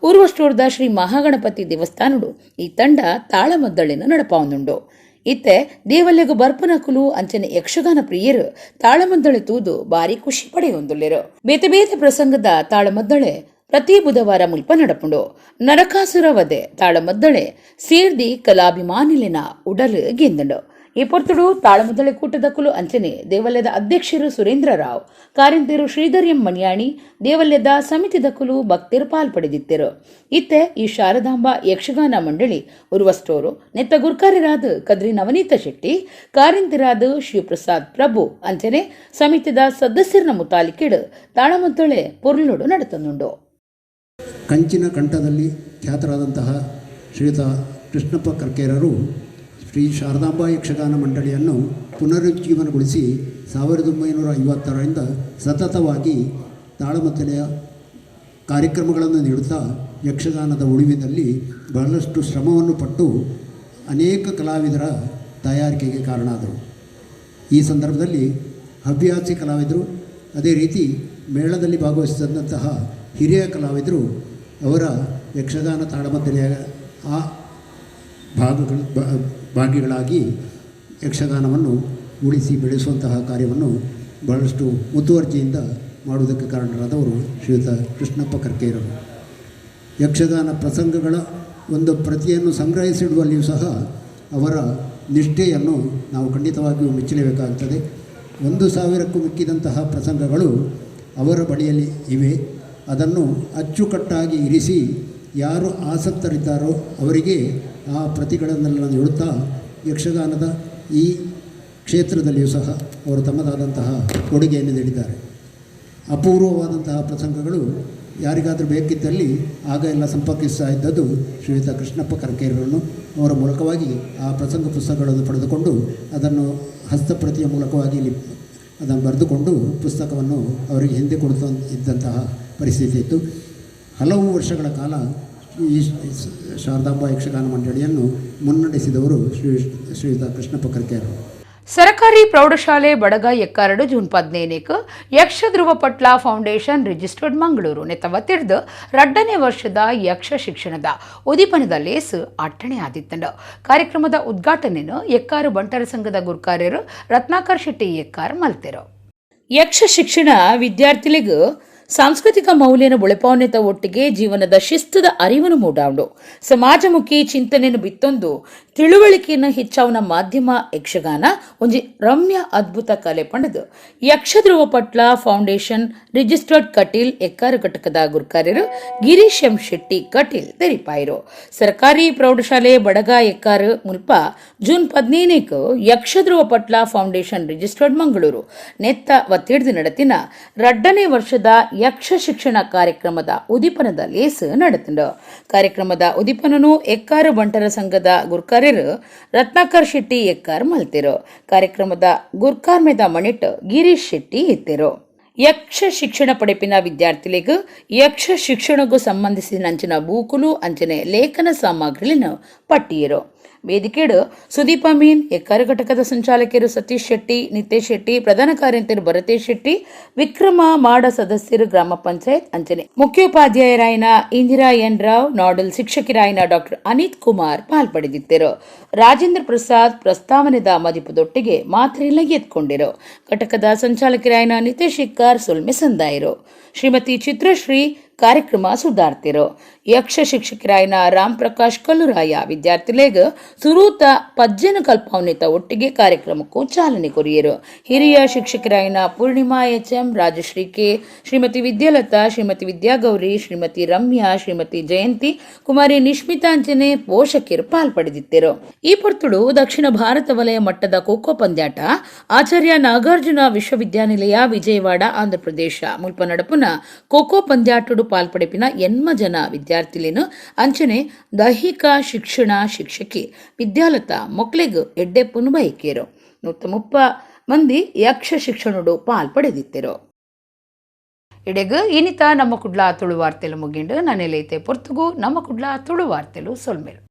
ಉರ್ವಸ್ಟೋರ್ದ ಶ್ರೀ ಮಹಾಗಣಪತಿ ದೇವಸ್ಥಾನಡು ಈ ತಂಡ ತಾಳಮದ್ದಳೆನ ನಡಪ ಹೊಂದುಂಡು. ಇತ್ತೆ ದೇವಲ್ಯಗು ಬರ್ಪನಕುಲು ಅಂಚನೆ ಯಕ್ಷಗಾನ ಪ್ರಿಯರು ತಾಳಮದ್ದಳೆ ತೂದು ಬಾರಿ ಖುಷಿ ಪಡೆಯೊಂದುಲ್ಲೆರು. ಬೇತೆ ಬೇತೆ ಪ್ರಸಂಗದ ತಾಳಮದ್ದಳೆ ಪ್ರತಿ ಬುಧವಾರ ಮುಲ್ಪ ನಡಪುಂಡು. ನರಕಾಸುರ ವಧೆ ತಾಳಮದ್ದಳೆ ಸೇರ್ದಿ ಕಲಾಭಿಮಾನಿಲಿನ ಉಡಲು ಗೆಂದುಂಡು. ಈ ಪೊರ್ತುಡು ತಾಳಮದ್ದಳೆ ಕೂಟದಕ್ಕಲು ಅಂಚನೆ ದೇವಾಲಯದ ಅಧ್ಯಕ್ಷರು ಸುರೇಂದ್ರ ರಾವ್, ಕಾರಿಂತಿರು ಶ್ರೀಧರ್ ಎಂ ಮಣಿಯಾಣಿ, ದೇವಾಲಯದ ಸಮಿತಿದಕ್ಕಲು ಭಕ್ತರು ಪಾಲ್ಪಡೆದಿದ್ದರು. ಇತ್ತೆ ಈ ಶಾರದಾಂಬಾ ಯಕ್ಷಗಾನ ಮಂಡಳಿ ಉರ್ವಸ್ಟೋರು ನೆತ್ತ ಗುರ್ಕಾರ್ಯರಾದ ಕದ್ರಿ ನವನೀತ ಶೆಟ್ಟಿ, ಕಾರಿಂತಿರಾದ ಶಿವಪ್ರಸಾದ್ ಪ್ರಭು ಅಂಚನೆ ಸಮಿತಿದ ಸದಸ್ಯರನ ಮುತಾಲಿಕಿಡು ತಾಳಮದ್ದಳೆ ಪೊರ್ಲುಡು ನಡೆತಂದುಂಡು. ಕಂಚಿನ ಕಂಠದಲ್ಲಿ ಖ್ಯಾತರಾದಂತಹ ಶ್ರೀಯುತ ಕೃಷ್ಣಪ್ಪ ಕರ್ಕೇರರು ಶ್ರೀ ಶಾರದಾಂಬಾ ಯಕ್ಷಗಾನ ಮಂಡಳಿಯನ್ನು ಪುನರುಜ್ಜೀವನಗೊಳಿಸಿ 1950ರಿಂದ ಸತತವಾಗಿ ತಾಳಮದ್ದಳೆಯ ಕಾರ್ಯಕ್ರಮಗಳನ್ನು ನೀಡುತ್ತಾ ಯಕ್ಷಗಾನದ ಉಳಿವಿನಲ್ಲಿ ಬಹಳಷ್ಟು ಶ್ರಮವನ್ನು ಪಟ್ಟು ಅನೇಕ ಕಲಾವಿದರ ತಯಾರಿಕೆಗೆ ಕಾರಣ ಆದರು. ಈ ಸಂದರ್ಭದಲ್ಲಿ ಹವ್ಯಾಸಿ ಕಲಾವಿದರು, ಅದೇ ರೀತಿ ಮೇಳದಲ್ಲಿ ಭಾಗವಹಿಸಿದಂತಹ ಹಿರಿಯ ಕಲಾವಿದರು ಅವರ ಯಕ್ಷಗಾನ ತಾಳಮದ್ದಳೆಯ ಆ ಭಾಗಿಗಳಾಗಿ ಯಕ್ಷಗಾನವನ್ನು ಉಳಿಸಿ ಬೆಳೆಸುವಂತಹ ಕಾರ್ಯವನ್ನು ಬಹಳಷ್ಟು ಮುತುವರ್ಜಿಯಿಂದ ಮಾಡುವುದಕ್ಕೆ ಕಾರಣರಾದವರು ಶ್ರೀಯುತ ಕೃಷ್ಣಪ್ಪ ಕರ್ಕೇರರು. ಯಕ್ಷಗಾನ ಪ್ರಸಂಗಗಳ ಒಂದು ಪ್ರತಿಯನ್ನು ಸಂಗ್ರಹಿಸಿಡುವಲ್ಲಿಯೂ ಸಹ ಅವರ ನಿಷ್ಠೆಯನ್ನು ನಾವು ಖಂಡಿತವಾಗಿಯೂ ಮೆಚ್ಚಲೇಬೇಕಾಗುತ್ತದೆ. 1000ಕ್ಕೂ ಮಿಕ್ಕಿದಂತಹ ಪ್ರಸಂಗಗಳು ಅವರ ಬಳಿಯಲ್ಲಿ ಇವೆ. ಅದನ್ನು ಅಚ್ಚುಕಟ್ಟಾಗಿ ಇರಿಸಿ ಯಾರು ಆಸಕ್ತರಿದ್ದಾರೋ ಅವರಿಗೆ ಆ ಪ್ರತಿಗಳನ್ನೆಲ್ಲ ನೀಡುತ್ತಾ ಯಕ್ಷಗಾನದ ಈ ಕ್ಷೇತ್ರದಲ್ಲಿಯೂ ಸಹ ಅವರು ತಮ್ಮದಾದಂತಹ ಕೊಡುಗೆಯನ್ನು ನೀಡಿದ್ದಾರೆ. ಅಪೂರ್ವವಾದಂತಹ ಪ್ರಸಂಗಗಳು ಯಾರಿಗಾದರೂ ಬೇಕಿದ್ದಲ್ಲಿ ಆಗ ಎಲ್ಲ ಸಂಪರ್ಕಿಸ್ತಾ ಇದ್ದದ್ದು ಶ್ರೀಯುತ ಕೃಷ್ಣಪ್ಪ ಕರ್ಕೇರರನ್ನು. ಅವರ ಮೂಲಕವಾಗಿ ಆ ಪ್ರಸಂಗ ಪುಸ್ತಕಗಳನ್ನು ಪಡೆದುಕೊಂಡು ಅದನ್ನು ಹಸ್ತಪ್ರತಿಯ ಮೂಲಕವಾಗಿ ಅದನ್ನು ಬರೆದುಕೊಂಡು ಪುಸ್ತಕವನ್ನು ಅವರಿಗೆ ಹಿಂದೆ ಕೊಡುತ್ತಾ ಇದ್ದಂತಹ ಪರಿಸ್ಥಿತಿ ಇತ್ತು. ಹಲವು ವರ್ಷಗಳ ಕಾಲ ಈ ಶಾರದಾಂಬ ಯಕ್ಷಗಾನ ಮಂಡಳಿಯನ್ನು ಮುನ್ನಡೆಸಿದವರು ಶ್ರೀಯುತ ಕೃಷ್ಣಪ್ಪ ಕರ್ಕೇರರು. ಸರಕಾರಿ ಪ್ರೌಢಶಾಲೆ ಬಡಗ ಎಕ್ಕಾರಡು ಜೂನ್ 15 ಯಕ್ಷ ಧ್ರುವ ಪಟ್ಲ ಫೌಂಡೇಶನ್ ರಿಜಿಸ್ಟರ್ಡ್ ಮಂಗಳೂರು ನೆತ್ತವತ್ತಿಡ್ದು 2ನೇ ವರ್ಷದ ಯಕ್ಷ ಶಿಕ್ಷಣದ ಉದೀಪನದ ಲೇಸು ಅಟ್ಟಣೆ ಆದಿತ್ತಂಡು. ಕಾರ್ಯಕ್ರಮದ ಉದ್ಘಾಟನೆಯನ್ನು ಎಕ್ಕಾರು ಬಂಟರ ಸಂಘದ ಗುರುಕಾರ್ಯರು ರತ್ನಾಕರ್ ಶೆಟ್ಟಿ ಎಕ್ಕಾರ್ ಮಲ್ತೆರು. ಯಕ್ಷ ಶಿಕ್ಷಣ ವಿದ್ಯಾರ್ಥಿಗಳಿಗೂ ಸಾಂಸ್ಕೃತಿಕ ಮೌಲ್ಯನ ಬುಳೆಪಾವನೆತ ಒಟ್ಟಿಗೆ ಜೀವನದ ಶಿಸ್ತದ ಅರಿವನ್ನು ಮೂಡಾಂಡು ಸಮಾಜಮುಖಿ ಚಿಂತನೆಯನ್ನು ಬಿತ್ತೊಂದು ತಿಳುವಳಿಕೆಯನ್ನು ಹೆಚ್ಚಾವನ ಮಾಧ್ಯಮ ಯಕ್ಷಗಾನ ಒಂಜಿ ರಮ್ಯ ಅದ್ಭುತ ಕಲೆ ಪಂಡದು ಯಕ್ಷ ಧ್ರುವ ಪಟ್ಲ ಫೌಂಡೇಶನ್ ರಿಜಿಸ್ಟರ್ಡ್ ಕಟೀಲ್ ಎಕ್ಕಾರು ಘಟಕದ ಗುರುಕಾರ್ಯರು ಗಿರೀಶ್ ಎಂ ಶೆಟ್ಟಿ ಕಟೀಲ್ ತೆರಿಪಾಯಿರು. ಸರ್ಕಾರಿ ಪ್ರೌಢಶಾಲೆ ಬಡಗ ಎಕ್ಕಾರು ಮುಲ್ಪ ಜೂನ್ 15 ಯಕ್ಷ ಧ್ರುವ ಪಟ್ಲ ಫೌಂಡೇಶನ್ ರಿಜಿಸ್ಟರ್ಡ್ ಮಂಗಳೂರು ನೆತ್ತ ಒತ್ತಿಡ್ದು ನಡತಿನ 2ನೇ ವರ್ಷದ ಯಕ್ಷ ಶಿಕ್ಷಣ ಕಾರ್ಯಕ್ರಮದ ಉದೀಪನದ ಲೇಸು ನಡೆತಂಡು. ಕಾರ್ಯಕ್ರಮದ ಉದೀಪನನು ಎಕ್ಕಾರು ಬಂಟರ ಸಂಘದ ಗುರುಕಾರ್ಯರು ರತ್ನಾಕರ್ ಶೆಟ್ಟಿ ಎಕ್ಕಾರ್ ಮಲ್ತೆರು. ಕಾರ್ಯಕ್ರಮದ ಗುರ್ಕಾರ್ಮೆದ ಮಣಿಟ್ ಗಿರೀಶ್ ಶೆಟ್ಟಿ ಇತ್ತೆರು. ಯಕ್ಷ ಶಿಕ್ಷಣ ಪಡೆಪಿನ ವಿದ್ಯಾರ್ಥಿಗಳಿಗೂ ಯಕ್ಷ ಶಿಕ್ಷಣಕ್ಕೂ ಸಂಬಂಧಿಸಿದ ಅಂಚಿನ ಬೂಕುಲು ಅಂಚನೆ ಲೇಖನ ಸಾಮಗ್ರಿಗಳನ್ನು ಪಟ್ಟಿಯರು. ವೇದಿಕೆಡು ಸುದೀಪ್ ಅಮೀನ್ ಎಕ್ಕಾರು ಘಟಕದ ಸಂಚಾಲಕರು ಸತೀಶ್ ಶೆಟ್ಟಿ, ನಿತೇಶ್ ಶೆಟ್ಟಿ, ಪ್ರಧಾನ ಕಾರ್ಯಂತರು ಭರತೇಶ್ ಶೆಟ್ಟಿ, ವಿಕ್ರಮ ಮಾಡ ಸದಸ್ಯರು ಗ್ರಾಮ ಪಂಚಾಯತ್ ಅಂಚನೆ ಮುಖ್ಯೋಪಾಧ್ಯಾಯರಾಯನ ಇಂದಿರಾ ಎನ್ ರಾವ್, ನಾಡಲ್ ಶಿಕ್ಷಕರಾಯನ ಡಾಕ್ಟರ್ ಅನಿತ್ ಕುಮಾರ್ ಪಾಲ್ಪಡೆದಿದ್ದರು. ರಾಜೇಂದ್ರ ಪ್ರಸಾದ್ ಪ್ರಸ್ತಾವನೆದ ಮದಿಪದೊಟ್ಟಿಗೆ ಮಾತ್ರೆಲ್ಲ ಎತ್ಕೊಂಡಿರು. ಘಟಕದ ಸಂಚಾಲಕರಾಯನ ನಿತೇಶ್ ಇಕ್ಕಾರ್ ಸುಲ್ಮೆ ಸಂದಾಯರು. ಶ್ರೀಮತಿ ಚಿತ್ರಶ್ರೀ ಕಾರ್ಯಕ್ರಮ ಸುಧಾರ್ತಿರು. ಯಕ್ಷ ಶಿಕ್ಷಕರಾಯನ ರಾಮ್ ಪ್ರಕಾಶ್ ಕಲ್ಲುರಾಯ ವಿದ್ಯಾರ್ಥಿಗಳಿಗೆ ಸುರೂತ ಪಜ್ಜನ ಕಲ್ಪವನಿತ ಒಟ್ಟಿಗೆ ಕಾರ್ಯಕ್ರಮಕ್ಕೂ ಚಾಲನೆ ಕೊರಿಯರು. ಹಿರಿಯ ಶಿಕ್ಷಕರಾಯನ ಪೂರ್ಣಿಮಾ ಎಚ್ಎಂ, ರಾಜಶ್ರೀ ಕೆ, ಶ್ರೀಮತಿ ವಿದ್ಯಾಲತಾ, ಶ್ರೀಮತಿ ವಿದ್ಯಾಗೌರಿ, ಶ್ರೀಮತಿ ರಮ್ಯಾ, ಶ್ರೀಮತಿ ಜಯಂತಿ, ಕುಮಾರಿ ನಿಶ್ಮಿತಾ ಅಂಚನೆ ಪೋಷಕರು ಪಾಲ್ಪಡೆದಿದ್ದರು. ಈ ಪೊರ್ತುಡು ದಕ್ಷಿಣ ಭಾರತ ವಲಯ ಮಟ್ಟದ ಖೋಖೋ ಪಂದ್ಯಾಟ ಆಚಾರ್ಯ ನಾಗಾರ್ಜುನ ವಿಶ್ವವಿದ್ಯಾನಿಲಯ ವಿಜಯವಾಡ ಆಂಧ್ರಪ್ರದೇಶ ಮುಲ್ಪ ನಡಪುನ ಖೋಖೋ ಪಂದ್ಯಾಟುಡು ಪಾಲ್ಪಡೆಪಿನ 80 ಜನ ವಿದ್ಯಾರ್ಥಿಲೇನು ಅಂಚನೆ ದೈಹಿಕ ಶಿಕ್ಷಣ ಶಿಕ್ಷಕಿ ವಿದ್ಯಾಲತಾ ಮೊಕ್ಲೆಗ್ ಎಡ್ಡೆಪ್ಪುನು ಬೈಕೇರು. 130 ಮಂದಿ ಯಕ್ಷ ಶಿಕ್ಷಣುಡು ಪಾಲ್ಪಡೆದಿತ್ತೆರು. ಇಡೆಗ್ ಇನಿತ ನಮ್ಮ ಕುಡ್ಲ ತುಳು ವಾರ್ತೆಲು ಮುಗಿಂಡು ನನೆಲೈತೆ ಪೊರ್ತುಗು ನಮ್ಮ ಕುಡ್ಲ ತುಳು ವಾರ್ತೆಲು ಸೊಲ್ಮೆರು.